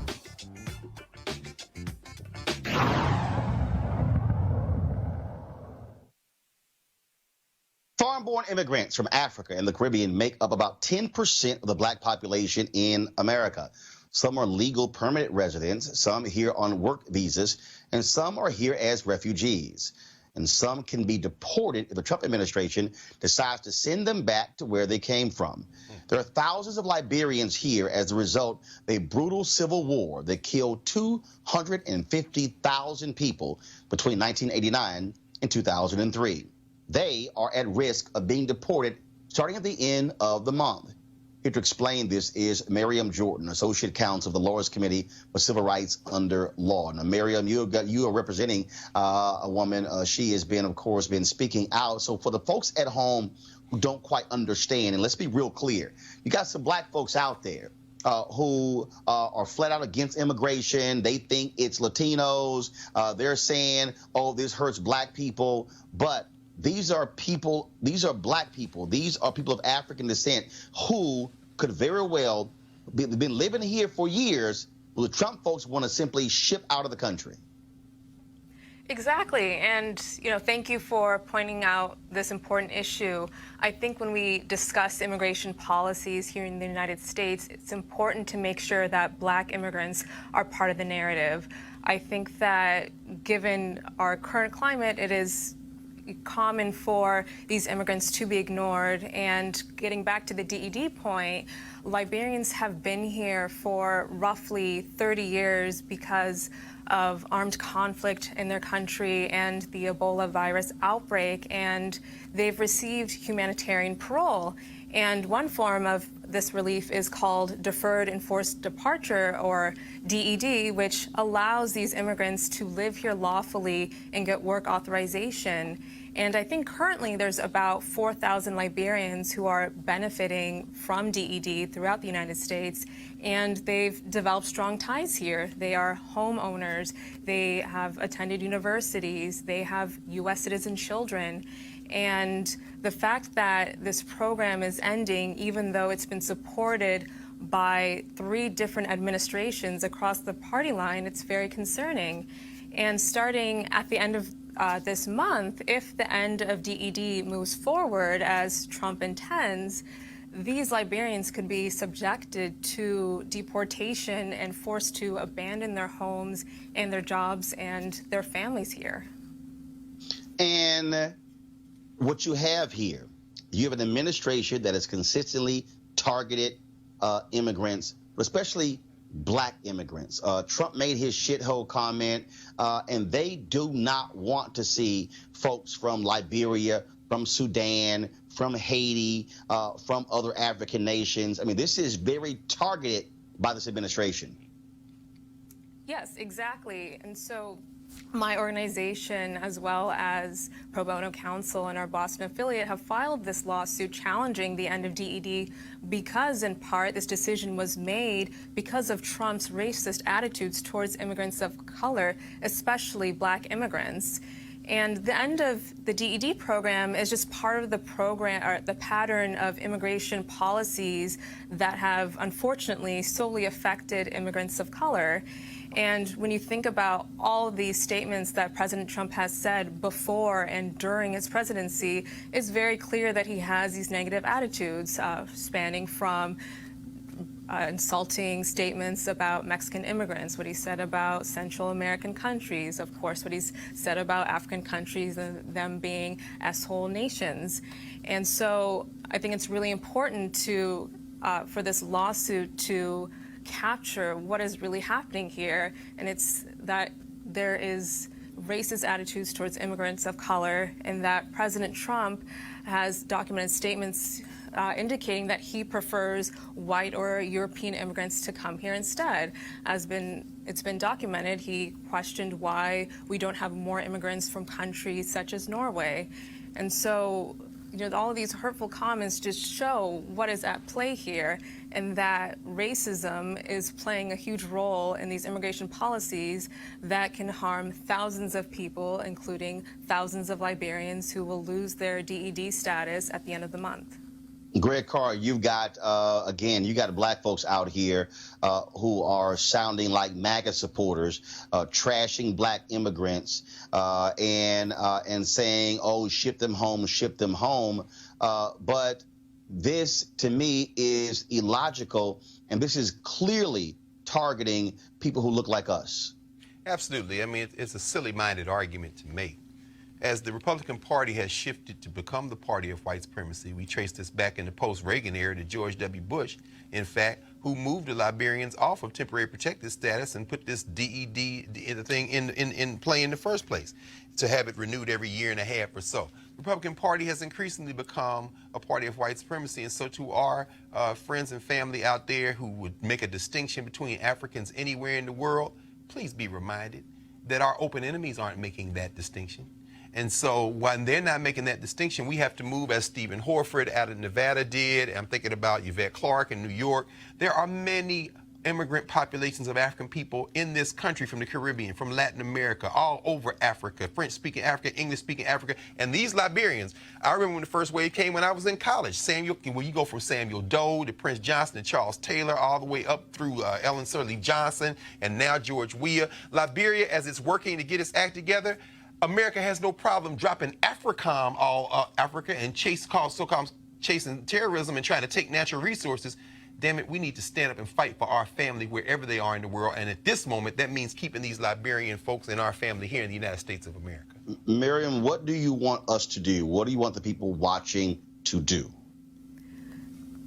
Foreign-born immigrants from Africa and the Caribbean make up about 10% of the Black population in America. Some are legal permanent residents, some here on work visas, and some are here as refugees. And some can be deported if the Trump administration decides to send them back to where they came from. There are thousands of Liberians here as a result of a brutal civil war that killed 250,000 people between 1989 and 2003. They are at risk of being deported starting at the end of the month. Here to explain this is Miriam Jordan, Associate Counsel of the Lawyers Committee for Civil Rights under Law. Now, Miriam, you are representing a woman. She has been, of course, speaking out. So for the folks at home who don't quite understand, and let's be real clear, you got some Black folks out there who are flat out against immigration. They think it's Latinos. They're saying, oh, this hurts Black people. But these are people, these are Black people, these are people of African descent who could very well been living here for years, who the Trump folks want to simply ship out of the country. Exactly. And, thank you for pointing out this important issue. I think when we discuss immigration policies here in the United States, it's important to make sure that Black immigrants are part of the narrative. I think that given our current climate, it is common for these immigrants to be ignored. And getting back to the DED point, Liberians have been here for roughly 30 years because of armed conflict in their country and the Ebola virus outbreak, and they've received humanitarian parole. And one form of this relief is called Deferred Enforced Departure, or DED, which allows these immigrants to live here lawfully and get work authorization. And I think currently there's about 4,000 Liberians who are benefiting from DED throughout the United States, and they've developed strong ties here. They are homeowners, they have attended universities, they have U.S. citizen children. And the fact that this program is ending, even though it's been supported by 3 different administrations across the party line, it's very concerning. And starting at the end of this month, if the end of DED moves forward as Trump intends, these Liberians could be subjected to deportation and forced to abandon their homes and their jobs and their families here. And what you have here, you have an administration that has consistently targeted immigrants, especially Black immigrants. Trump made his shithole comment, and they do not want to see folks from Liberia, from Sudan, from Haiti, from other African nations. I mean, this is very targeted by this administration. Yes, exactly. And so my organization, as well as Pro Bono Council and our Boston affiliate, have filed this lawsuit challenging the end of DED because, in part, this decision was made because of Trump's racist attitudes towards immigrants of color, especially Black immigrants. And the end of the DED program is just part of the program, or the pattern of immigration policies that have, unfortunately, solely affected immigrants of color. And when you think about all of these statements that President Trump has said before and during his presidency, it's very clear that he has these negative attitudes, spanning from insulting statements about Mexican immigrants, what he said about Central American countries, of course, what he's said about African countries and them being asshole nations. And so I think it's really important to, for this lawsuit to capture what is really happening here, and it's that there is racist attitudes towards immigrants of color, and that President Trump has documented statements indicating that he prefers white or European immigrants to come here instead. It's been documented, he questioned why we don't have more immigrants from countries such as Norway. And so, all of these hurtful comments just show what is at play here, and that racism is playing a huge role in these immigration policies that can harm thousands of people, including thousands of Liberians who will lose their DED status at the end of the month. Greg Carr, you've got, again, you got Black folks out here who are sounding like MAGA supporters, trashing Black immigrants and saying, oh, ship them home, ship them home. But this, to me, is illogical, and this is clearly targeting people who look like us. Absolutely. I mean, it's a silly-minded argument to make. As the Republican Party has shifted to become the party of white supremacy, we trace this back in the post-Reagan era to George W. Bush, in fact, who moved the Liberians off of temporary protected status and put this DED thing in play in the first place, to have it renewed every year and a half or so. The Republican Party has increasingly become a party of white supremacy, and so to our friends and family out there who would make a distinction between Africans anywhere in the world, please be reminded that our open enemies aren't making that distinction. And so when they're not making that distinction, we have to move as Stephen Horford out of Nevada did. I'm thinking about Yvette Clarke in New York. There are many immigrant populations of African people in this country, from the Caribbean, from Latin America, all over Africa, French-speaking Africa, English-speaking Africa. And these Liberians, I remember when the first wave came when I was in college. When you go from Samuel Doe to Prince Johnson and Charles Taylor, all the way up through Ellen Sirleaf Johnson and now George Weah. Liberia, as it's working to get its act together, America has no problem dropping AFRICOM, all Africa, and chasing terrorism and trying to take natural resources. Damn it, we need to stand up and fight for our family wherever they are in the world. And at this moment, that means keeping these Liberian folks in our family here in the United States of America. Miriam, what do you want us to do? What do you want the people watching to do?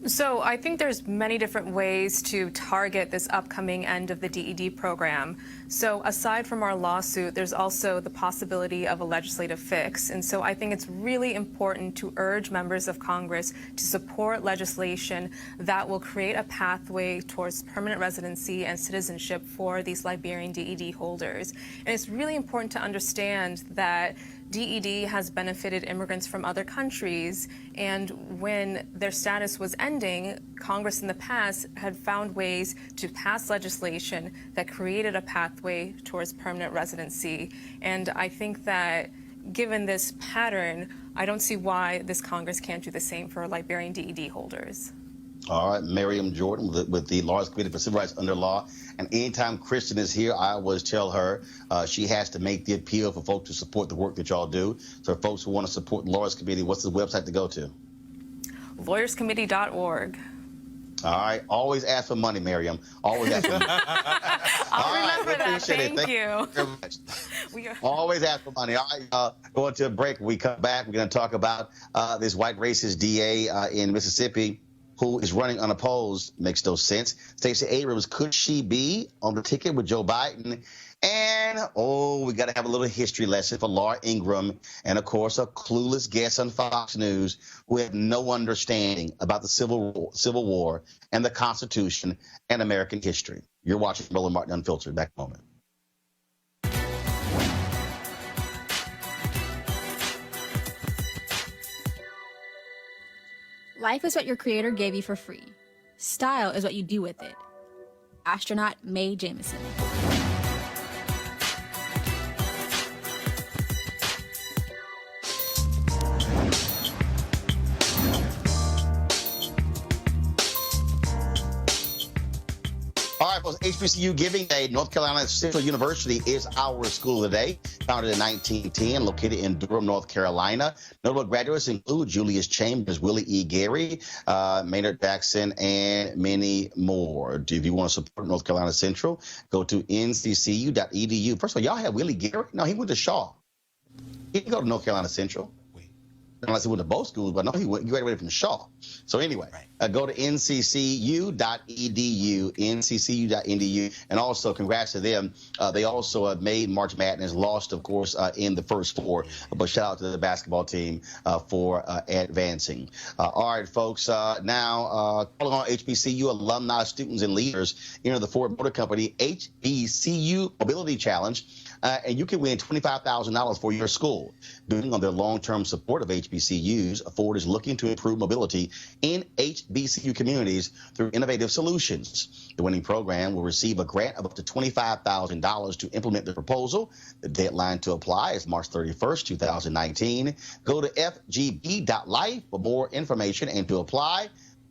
So I think there's many different ways to target this upcoming end of the DED program. So aside from our lawsuit, there's also the possibility of a legislative fix. And so I think it's really important to urge members of Congress to support legislation that will create a pathway towards permanent residency and citizenship for these Liberian DED holders. And it's really important to understand that DED has benefited immigrants from other countries, and when their status was ending, Congress in the past had found ways to pass legislation that created a pathway towards permanent residency. And I think that given this pattern, I don't see why this Congress can't do the same for Liberian DED holders. All right, Miriam Jordan with the Lawyers Committee for Civil Rights Under Law. And anytime Kristen is here, I always tell her she has to make the appeal for folks to support the work that y'all do. So for folks who want to support the Lawyers Committee, what's the website to go to? Lawyerscommittee.org. All right. Always ask for money, Miriam. Always ask for money. I'll remember that. Thank you. Very much. Always ask for money. All right. Going to a break. When we come back, we're going to talk about this white racist DA in Mississippi who is running unopposed. Makes no sense. Stacey Abrams, could she be on the ticket with Joe Biden? And, we got to have a little history lesson for Laura Ingraham and, of course, a clueless guest on Fox News who had no understanding about the Civil War and the Constitution and American history. You're watching Roland Martin Unfiltered. Back in a moment. Life is what your creator gave you for free. Style is what you do with it. Astronaut Mae Jemison. All right, folks, HBCU Giving Day. North Carolina Central University is our school of the day. Founded in 1910, located in Durham, North Carolina. Notable graduates include Julius Chambers, Willie E. Gary, Maynard Jackson, and many more. If you want to support North Carolina Central, go to nccu.edu. First of all, y'all have Willie Gary? No, he went to Shaw. He didn't go to North Carolina Central. Unless he went to both schools, but no, he graduated from Shaw. So anyway, go to nccu.edu, nccu.edu, and also congrats to them. They also made March Madness, lost, of course, in the first four, but shout out to the basketball team for advancing. All right, folks, now calling on HBCU alumni, students, and leaders enter the Ford Motor Company HBCU Mobility Challenge. And you can win $25,000 for your school. Building on their long-term support of HBCUs, Ford is looking to improve mobility in HBCU communities through innovative solutions. The winning program will receive a grant of up to $25,000 to implement the proposal. The deadline to apply is March 31st, 2019. Go to FGB.Life for more information and to apply.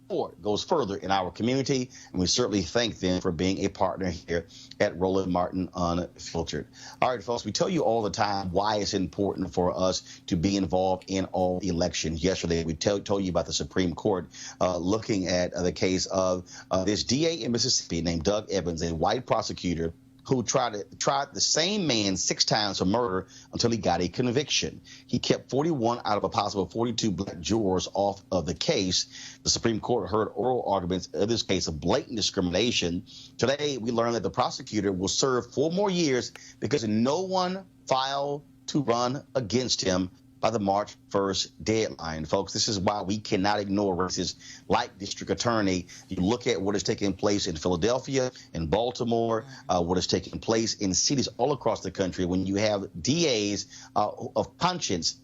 Ford goes further in our community, and we certainly thank them for being a partner here at Roland Martin Unfiltered. All right, folks, we tell you all the time why it's important for us to be involved in all elections. Yesterday, we told you about the Supreme Court looking at the case of this DA in Mississippi named Doug Evans, a white prosecutor who tried the same man 6 times for murder until he got a conviction. He kept 41 out of a possible 42 black jurors off of the case. The Supreme Court heard oral arguments in this case of blatant discrimination. Today, we learned that the prosecutor will serve 4 more years because no one filed to run against him by the March 1st deadline. Folks, this is why we cannot ignore races like District Attorney. You look at what is taking place in Philadelphia, in Baltimore, what is taking place in cities all across the country when you have DAs of conscience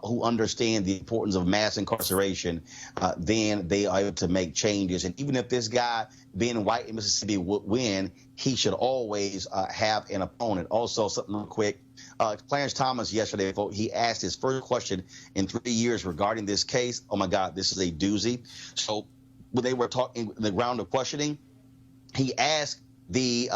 who understand the importance of mass incarceration, then they are able to make changes. And even if this guy, being white in Mississippi, would win, he should always have an opponent. Also, something real quick, Clarence Thomas yesterday, he asked his first question in 3 years regarding this case. Oh my God, this is a doozy. So when they were talking in the round of questioning, he asked the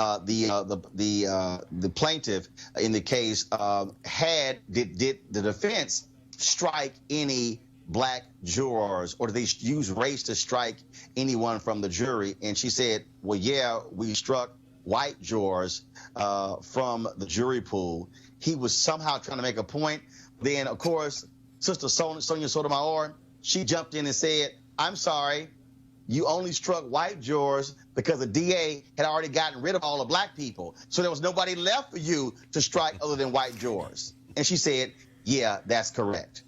plaintiff in the case, did the defense strike any black jurors, or did they use race to strike anyone from the jury? And she said, well, yeah, we struck white jurors from the jury pool. He was somehow trying to make a point. Then, of course, Sister Sonia Sotomayor, she jumped in and said, I'm sorry, you only struck white jurors because the DA had already gotten rid of all the black people. So there was nobody left for you to strike other than white jurors. And she said, yeah, that's correct.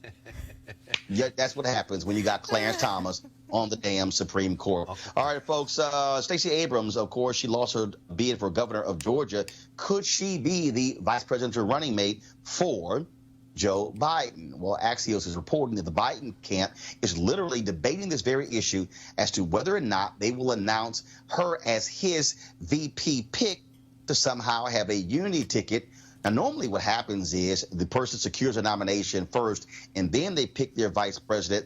Yeah, that's what happens when you got Clarence Thomas on the damn Supreme Court. Okay. All right, folks, Stacey Abrams, of course, she lost her bid for governor of Georgia. Could she be the vice presidential running mate for Joe Biden? Well, Axios is reporting that the Biden camp is literally debating this very issue as to whether or not they will announce her as his VP pick to somehow have a unity ticket. Now, normally what happens is the person secures a nomination first, and then they pick their vice president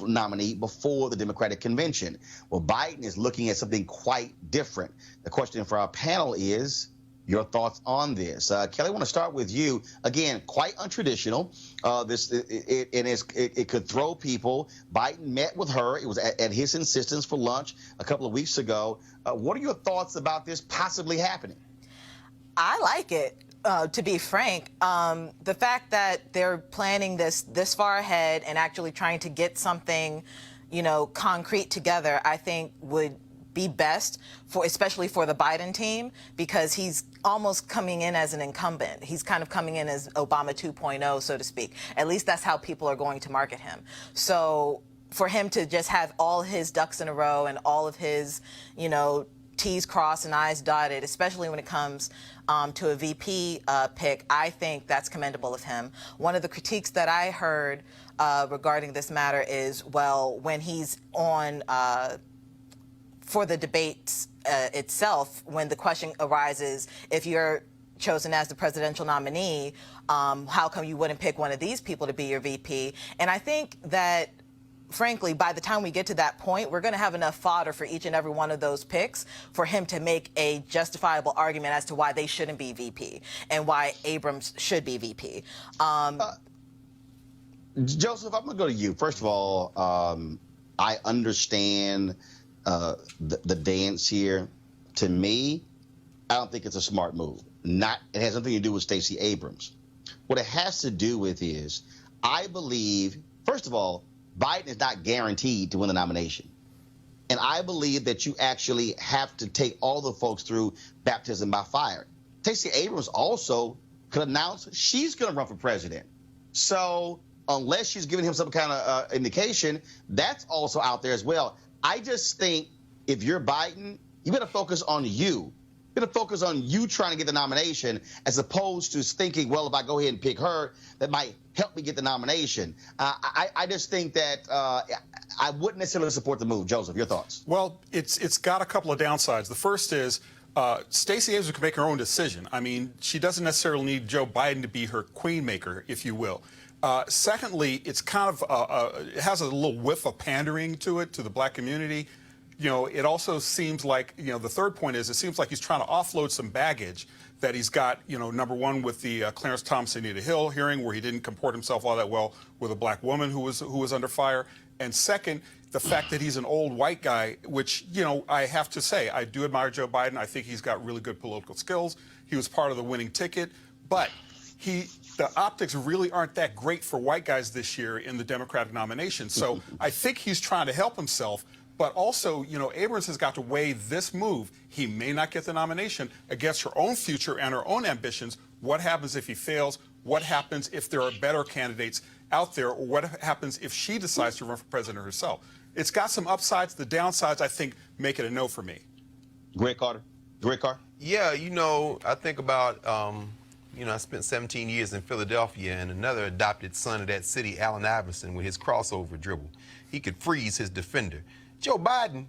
nominee before the Democratic convention. Well, Biden is looking at something quite different. The question for our panel is your thoughts on this. Kelly, I want to start with you. Again, quite untraditional. It could throw people. Biden met with her. It was at his insistence for lunch a couple of weeks ago. What are your thoughts about this possibly happening? I like it. To be frank, the fact that they're planning this far ahead and actually trying to get something, concrete together, I think would be best especially for the Biden team, because he's almost coming in as an incumbent. He's kind of coming in as Obama 2.0, so to speak. At least that's how people are going to market him. So for him to just have all his ducks in a row and all of his, T's crossed and I's dotted, especially when it comes to a VP pick, I think that's commendable of him. One of the critiques that I heard regarding this matter is, well, when he's on for the debates itself, when the question arises, if you're chosen as the presidential nominee, how come you wouldn't pick one of these people to be your VP? And I think that, frankly, by the time we get to that point, we're going to have enough fodder for each and every one of those picks for him to make a justifiable argument as to why they shouldn't be VP and why Abrams should be VP. Joseph, I'm going to go to you. First of all, I understand the dance here. To me, I don't think it's a smart move. It has nothing to do with Stacey Abrams. What it has to do with is, I believe, first of all, Biden is not guaranteed to win the nomination. And I believe that you actually have to take all the folks through baptism by fire. Stacey Abrams also could announce she's going to run for president. So unless she's giving him some kind of indication, that's also out there as well. I just think if you're Biden, you better focus on you. You better focus on you trying to get the nomination, as opposed to thinking, well, if I go ahead and pick her, that might help me get the nomination. I just think that I wouldn't necessarily support the move. Joseph, your thoughts? Well, it's got a couple of downsides. The first is Stacey Abrams can make her own decision. I mean, she doesn't necessarily need Joe Biden to be her queen maker, if you will. Secondly, it's kind of it has a little whiff of pandering to it, to the black community. It also seems like, the third point is, it seems like he's trying to offload some baggage that he's got, number one, with the Clarence Thomas and Anita Hill hearing, where he didn't comport himself all that well with a black woman who was under fire. And second, the fact that he's an old white guy, which, I have to say, I do admire Joe Biden. I think he's got really good political skills. He was part of the winning ticket. But the optics really aren't that great for white guys this year in the Democratic nomination. So I think he's trying to help himself. But also, Abrams has got to weigh this move. He may not get the nomination against her own future and her own ambitions. What happens if he fails? What happens if there are better candidates out there? Or what happens if she decides to run for president herself? It's got some upsides. The downsides, I think, make it a no for me. Greg Carter? Yeah, I think about You know, I spent 17 years in Philadelphia, and another adopted son of that city, Allen Iverson, with his crossover dribble, he could freeze his defender. Joe Biden,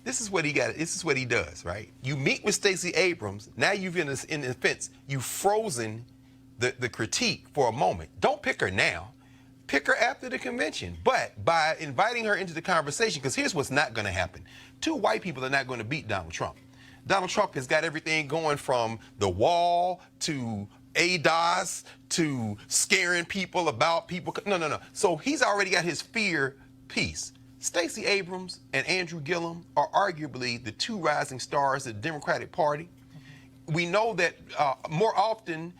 this is what he got. This is what he does, right? You meet with Stacey Abrams. Now you've in the fence. You've frozen the critique for a moment. Don't pick her now. Pick her after the convention. But by inviting her into the conversation, because here's what's not going to happen. Two white people are not going to beat Donald Trump. Donald Trump has got everything going from the wall to ADOS to scaring people about people. No. So he's already got his fear piece. Stacey Abrams and Andrew Gillum are arguably the two rising stars of the Democratic Party. We know that more often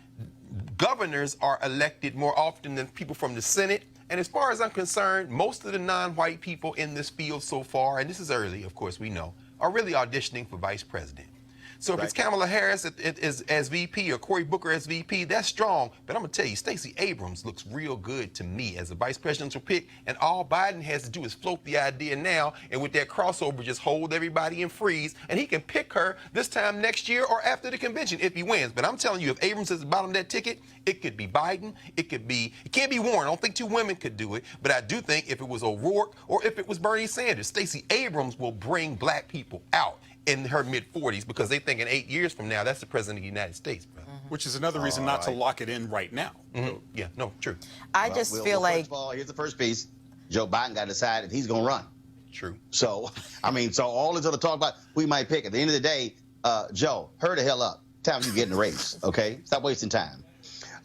governors are elected more often than people from the Senate. And as far as I'm concerned, most of the non-white people in this field so far, and this is early, of course, we know, are really auditioning for vice president. So if it's Kamala Harris as VP or Cory Booker as VP, that's strong. But I'm going to tell you, Stacey Abrams looks real good to me as a vice presidential pick. And all Biden has to do is float the idea now. And with that crossover, just hold everybody in freeze. And he can pick her this time next year or after the convention if he wins. But I'm telling you, if Abrams is the bottom of that ticket, it could be Biden. It can't be Warren. I don't think two women could do it. But I do think if it was O'Rourke or if it was Bernie Sanders, Stacey Abrams will bring black people out in her mid-40s because they think in 8 years from now, that's the president of the United States, bro. Which is another reason not to lock it in right now. Yeah, no, true. I just feel like... First of all, here's the first piece. Joe Biden got to decide if he's going to run. True. So, I mean, so all this other talk about we might pick. At the end of the day, Joe, hurry the hell up. Time you get in the race, okay? Stop wasting time.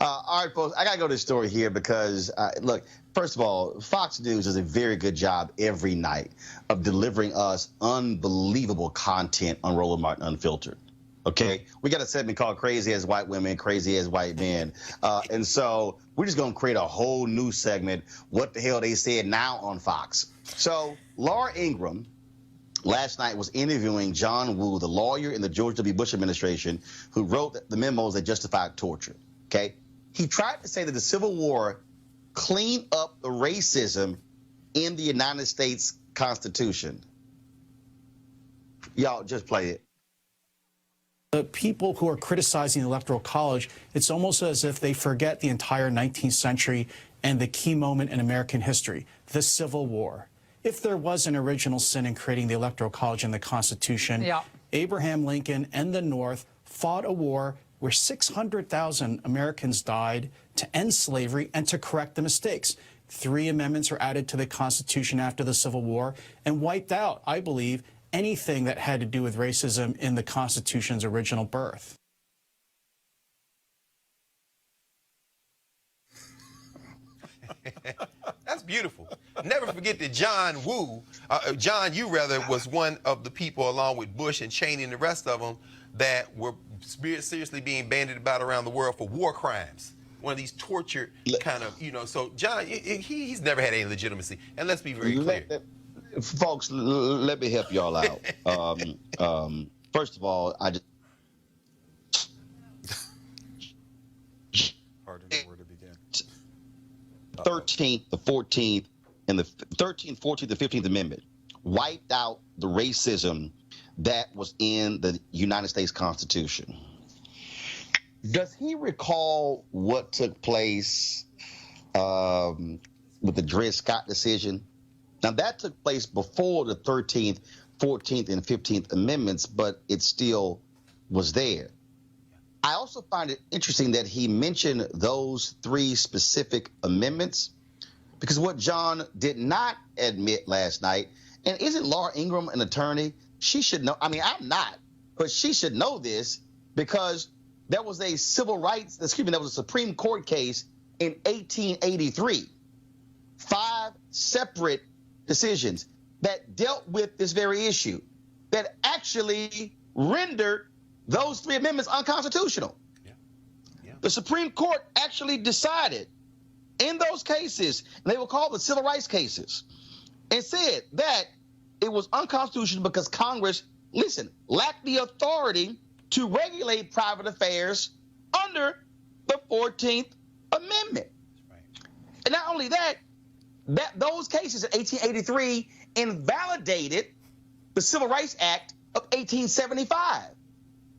All right, folks, I got to go to this story here because, look, first of all, Fox News does a very good job every night of delivering us unbelievable content on Roland Martin Unfiltered. Okay, we got a segment called Crazy as White Women, Crazy as White Men. And so we're just going to create a whole new segment, What the Hell They Said Now on Fox. So Laura Ingraham last night was interviewing John Woo, the lawyer in the George W. Bush administration who wrote the memos that justified torture. Okay, he tried to say that the Civil War cleaned up the racism in the United States Constitution. Y'all just play it. The people who are criticizing the Electoral College, it's almost as if they forget the entire 19th century and the key moment in American history, the Civil War. If there was an original sin in creating the Electoral College and the Constitution, Abraham Lincoln and the North fought a war where 600,000 Americans died to end slavery and to correct the mistakes. 3 amendments were added to the Constitution after the Civil War and wiped out, I believe, anything that had to do with racism in the Constitution's original birth. That's beautiful. Never forget that John Yoo was one of the people, along with Bush and Cheney and the rest of them, that were seriously being bandied about around the world for war crimes. One of these tortured kind of, so John, he's never had any legitimacy. And let's be very clear. Folks, let me help y'all out. First of all, I just... Hard to know where to begin. 13th, the 14th, and the 13th, 14th, the 15th Amendment wiped out the racism that was in the United States Constitution. Does he recall what took place with the Dred Scott decision? Now, that took place before the 13th, 14th, and 15th Amendments, but it still was there. I also find it interesting that he mentioned those 3 specific amendments, because what John did not admit last night, and isn't Laura Ingraham an attorney? She should know. I mean, I'm not, but she should know this because there was a there was a Supreme Court case in 1883. 5 separate decisions that dealt with this very issue that actually rendered those 3 amendments unconstitutional. The Supreme Court actually decided in those cases, and they were called the civil rights cases, and said that it was unconstitutional because Congress, lacked the authority to regulate private affairs under the 14th Amendment. And not only that, those cases in 1883 invalidated the Civil Rights Act of 1875,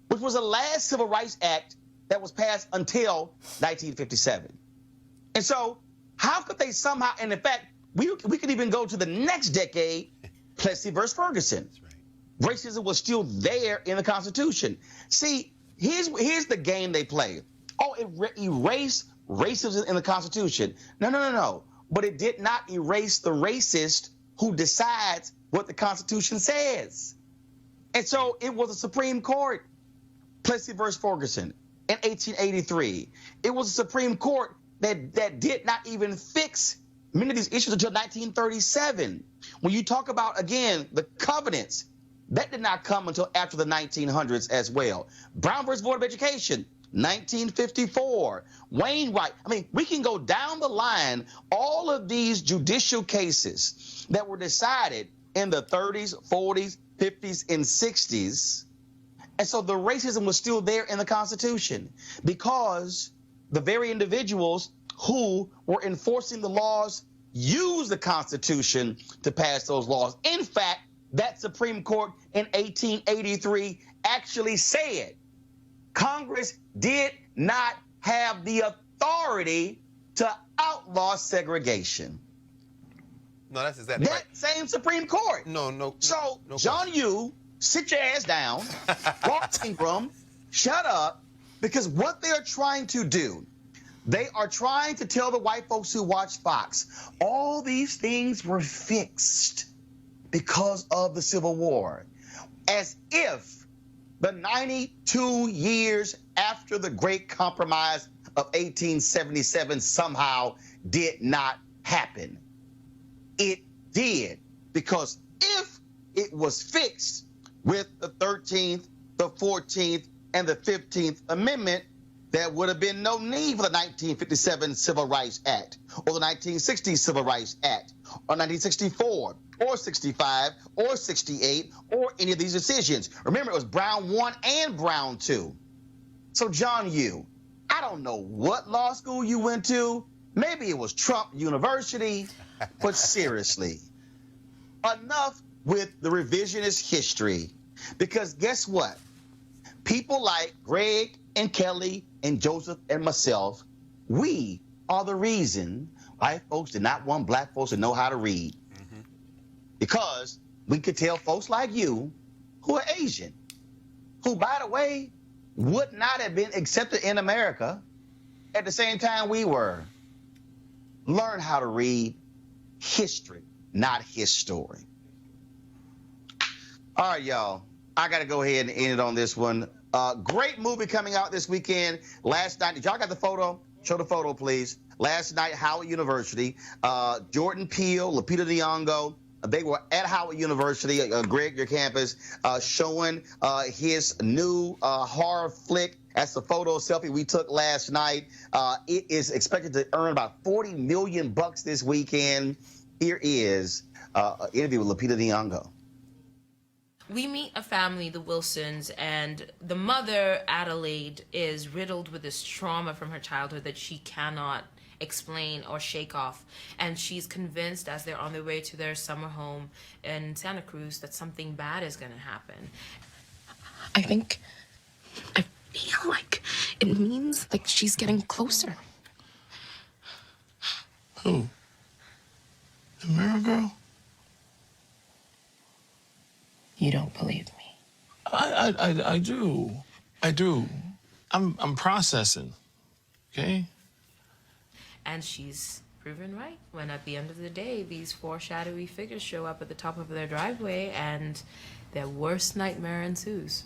which was the last Civil Rights Act that was passed until 1957. And so how could they somehow, and in fact, we could even go to the next decade, Plessy versus Ferguson. That's right. Racism was still there in the Constitution. See, here's the game they play. Oh, it erased racism in the Constitution. No. But it did not erase the racist who decides what the Constitution says. And so it was the Supreme Court, Plessy versus Ferguson, in 1883. It was the Supreme Court that did not even fix many of these issues until 1937. When you talk about, again, the covenants, that did not come until after the 1900s as well. Brown versus Board of Education, 1954. Wainwright. I mean, we can go down the line, all of these judicial cases that were decided in the 30s, 40s, 50s, and 60s. And so the racism was still there in the Constitution because the very individuals who were enforcing the laws used the Constitution to pass those laws. In fact, that Supreme Court in 1883 actually said Congress did not have the authority to outlaw segregation. No, that's exactly right. That same Supreme Court. No. So, no John Yoo, sit your ass down. Laura Ingraham, shut up. Because what they're trying to do, they are trying to tell the white folks who watch Fox, all these things were fixed because of the Civil War. As if the 92 years after the Great Compromise of 1877 somehow did not happen. It did, because if it was fixed with the 13th, the 14th, and the 15th Amendment, there would have been no need for the 1957 Civil Rights Act, or the 1960 Civil Rights Act, or 1964, or 65, or 68, or any of these decisions. Remember, it was Brown 1 and Brown 2. So, John Yoo, I don't know what law school you went to. Maybe it was Trump University, but seriously, enough with the revisionist history. Because guess what? People like Greg and Kelly and Joseph and myself, we are the reason white folks did not want black folks to know how to read. Mm-hmm. Because we could tell folks like you, who are Asian, who, by the way, would not have been accepted in America at the same time we were. Learn how to read history, not his story. All right, y'all. I got to go ahead and end it on this one. Great movie coming out this weekend. Last night, did y'all got the photo? Show the photo, please. Last night, Howard University. Jordan Peele, Lupita Nyong'o, they were at Howard University, Greg, your campus, showing his new horror flick. That's the photo selfie we took last night. It is expected to earn about $40 million this weekend. Here is an interview with Lupita Nyong'o. We meet a family, the Wilsons, and the mother, Adelaide, is riddled with this trauma from her childhood that she cannot explain or shake off. And she's convinced, as they're on their way to their summer home in Santa Cruz, that something bad is going to happen. I feel like it means like she's getting closer. Who? The mirror girl? You don't believe me? I do. I do. I'm processing, okay? And she's proven right when at the end of the day, these four shadowy figures show up at the top of their driveway and their worst nightmare ensues.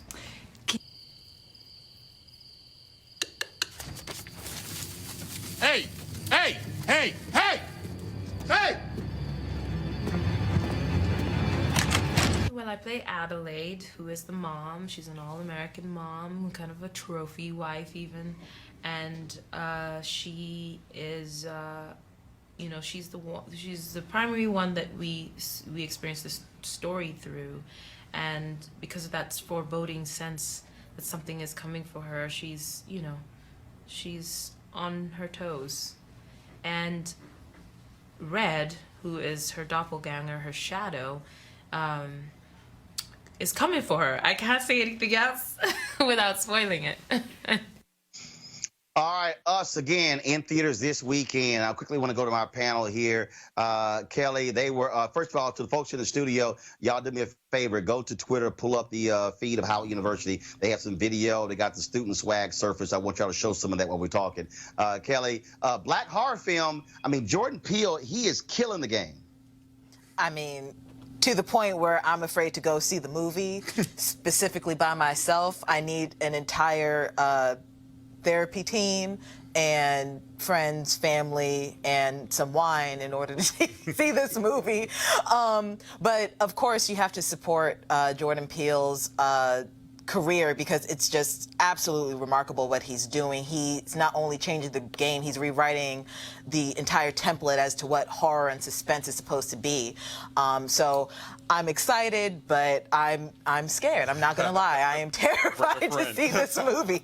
Hey! Hey! Hey! Hey! Hey! Well, I play Adelaide, who is the mom. She's an all-American mom, kind of a trophy wife even. And she is, she's the primary one that we experience this story through. And because of that foreboding sense that something is coming for her, she's on her toes. And Red, who is her doppelganger, her shadow, is coming for her. I can't say anything else without spoiling it. All right, Us again in theaters this weekend. I quickly want to go to my panel here. Kelly, they were, first of all, to the folks in the studio, y'all do me a favor. Go to Twitter, pull up the feed of Howard University. They have some video. They got the student swag surface. I want y'all to show some of that while we're talking. Kelly, black horror film, I mean, Jordan Peele, he is killing the game. I mean, to the point where I'm afraid to go see the movie, specifically by myself. I need an entire therapy team and friends, family, and some wine in order to see this movie. But of course, you have to support Jordan Peele's career because it's just absolutely remarkable what he's doing. He's not only changing the game, he's rewriting the entire template as to what horror and suspense is supposed to be. So I'm excited, but I'm scared. I'm not going to lie. I am terrified to see this movie.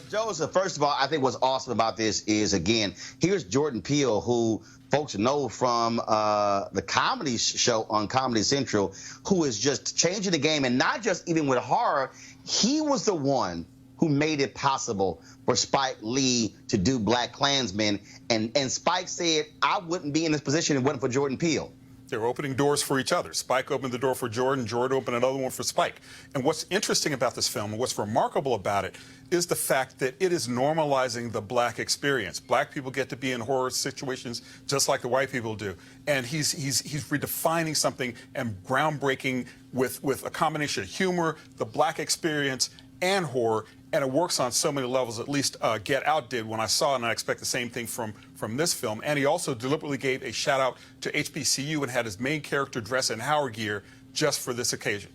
Joseph, first of all, I think what's awesome about this is, again, here's Jordan Peele, who folks know from the comedy show on Comedy Central, who is just changing the game. And not just even with horror, he was the one who made it possible for Spike Lee to do Black Klansman. And Spike said, I wouldn't be in this position if it wasn't for Jordan Peele. They're opening doors for each other. Spike opened the door for Jordan. Jordan opened another one for Spike. And what's interesting about this film and what's remarkable about it is the fact that it is normalizing the black experience. Black people get to be in horror situations just like the white people do. And he's redefining something and groundbreaking with a combination of humor, the black experience, and horror. And it works on so many levels, at least Get Out did when I saw it, and I expect the same thing from this film. And he also deliberately gave a shout out to HBCU and had his main character dress in Howard gear just for this occasion.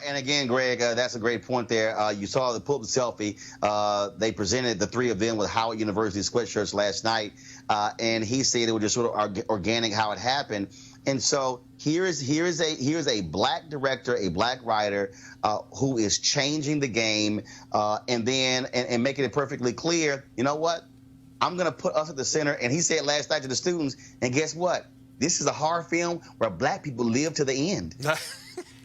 And again, Greg, that's a great point there. You saw the pulpit selfie. They presented the three of them with Howard University sweatshirts last night, and he said it was just sort of organic how it happened. And so here is a black director, a black writer who is changing the game and making it perfectly clear. You know what? I'm going to put us at the center. And he said last night to the students, and guess what? This is a horror film where black people live to the end.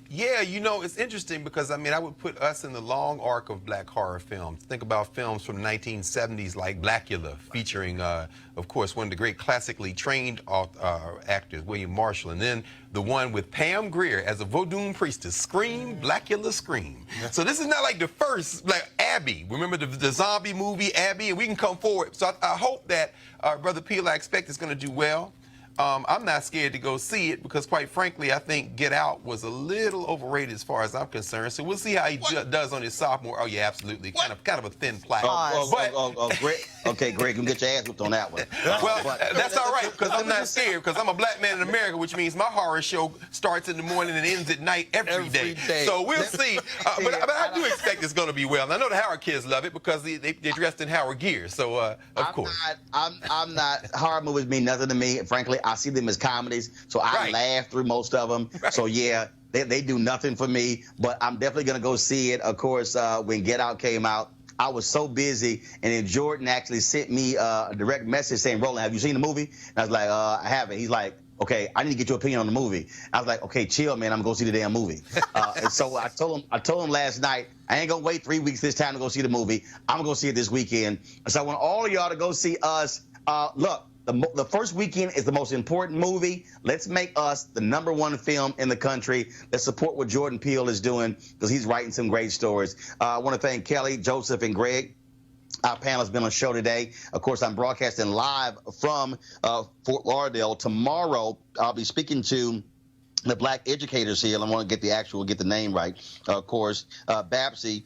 Yeah, you know, it's interesting because, I mean, I would put us in the long arc of black horror films. Think about films from the 1970s like Blackula, featuring, of course, one of the great classically trained actors, William Marshall, and then the one with Pam Grier as a Vodun priestess, Scream, Blackula, Scream. So this is not like the first, like Abby. Remember the zombie movie, Abby? And we can come forward. So I hope that Brother Peele, I expect, is going to do well. I'm not scared to go see it because, quite frankly, I think Get Out was a little overrated as far as I'm concerned. So we'll see how he does on his sophomore. Oh yeah, absolutely. Kind of a thin plaque. Greg. Okay, Greg, you can get your ass whipped on that one. Well, that's all right because I'm not scared because I'm a black man in America, which means my horror show starts in the morning and ends at night every day. So we'll see. But I do expect it's going to be well. And I know the Howard kids love it because they're dressed in Howard gear. So of course. I'm not. Horror movies mean nothing to me, frankly. I see them as comedies, so I laugh through most of them. So yeah, they do nothing for me, but I'm definitely going to go see it. Of course, when Get Out came out, I was so busy, and then Jordan actually sent me a direct message saying, Roland, have you seen the movie? And I was like, I haven't. He's like, okay, I need to get your opinion on the movie. I was like, okay, chill, man, I'm going to go see the damn movie. And so I told him last night, I ain't going to wait 3 weeks this time to go see the movie. I'm going to go see it this weekend. So I want all of y'all to go see Us. Look, the first weekend is the most important movie. Let's make Us the #1 film in the country. Let's support what Jordan Peele is doing because he's writing some great stories. I want to thank Kelly, Joseph, and Greg. Our panel has been on the show today. Of course, I'm broadcasting live from Fort Lauderdale. Tomorrow, I'll be speaking to the black educators here. I want to get the name right. Of course, BAPSI,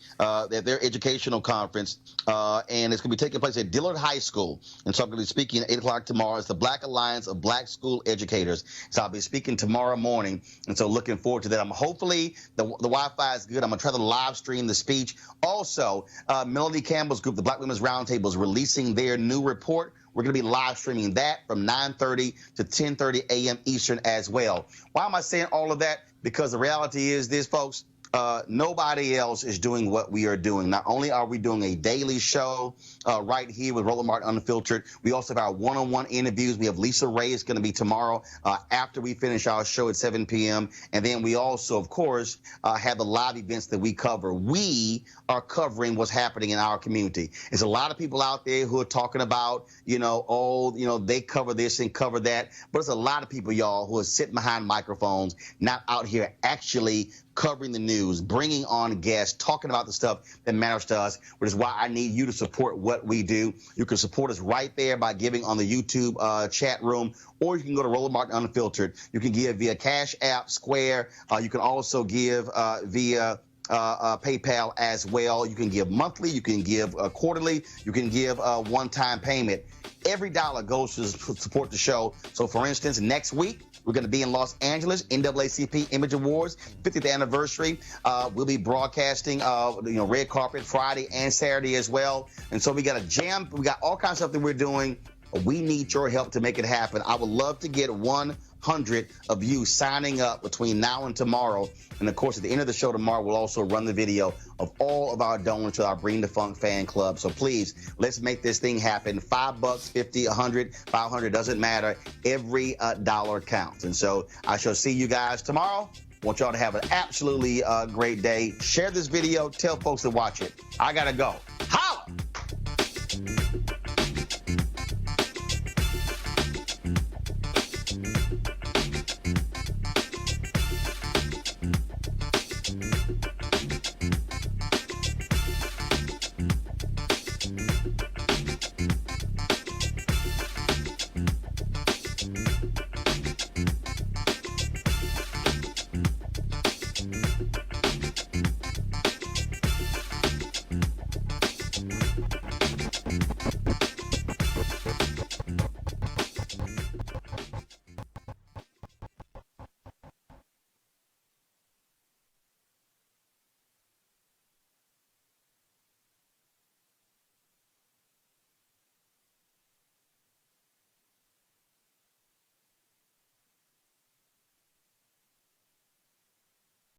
their educational conference, and it's going to be taking place at Dillard High School. And so I'm going to be speaking at 8 o'clock tomorrow. It's the Black Alliance of Black School Educators. So I'll be speaking tomorrow morning, and so looking forward to that. Hopefully the Wi-Fi is good. I'm going to try to live stream the speech. Also, Melody Campbell's group, the Black Women's Roundtable, is releasing their new report. We're going to be live streaming that from 9:30 to 10:30 a.m. Eastern as well. Why am I saying all of that? Because the reality is this, folks. nobody else is doing what we are doing. Not only are we doing a daily show right here with Roland Martin Unfiltered, we also have our one-on-one interviews. We have Lisa Ray is going to be tomorrow after we finish our show at 7 p.m. And then we also, of course, have the live events that we cover. We are covering what's happening in our community. There's a lot of people out there who are talking about, they cover this and cover that. But there's a lot of people, y'all, who are sitting behind microphones, not out here actually covering the news, bringing on guests, talking about the stuff that matters to us, which is why I need you to support what we do. You can support us right there by giving on the YouTube chat room, or you can go to Roland Martin Unfiltered. You can give via Cash App, Square. You can also give via PayPal as well. You can give monthly, you can give quarterly, you can give one-time payment. Every dollar goes to support the show. So, for instance, next week, we're going to be in Los Angeles, NAACP Image Awards, 50th anniversary. We'll be broadcasting, Red Carpet Friday and Saturday as well. And so we got we got all kinds of stuff that we're doing. We need your help to make it happen. I would love to get 100 of you signing up between now and tomorrow. And of course, at the end of the show tomorrow, we'll also run the video of all of our donors to our Bring the Funk fan club. So please, let's make this thing happen. $5, 50, 100, 500, doesn't matter. Every dollar counts. And so I shall see you guys tomorrow. Want y'all to have an absolutely great day. Share this video. Tell folks to watch it. I got to go.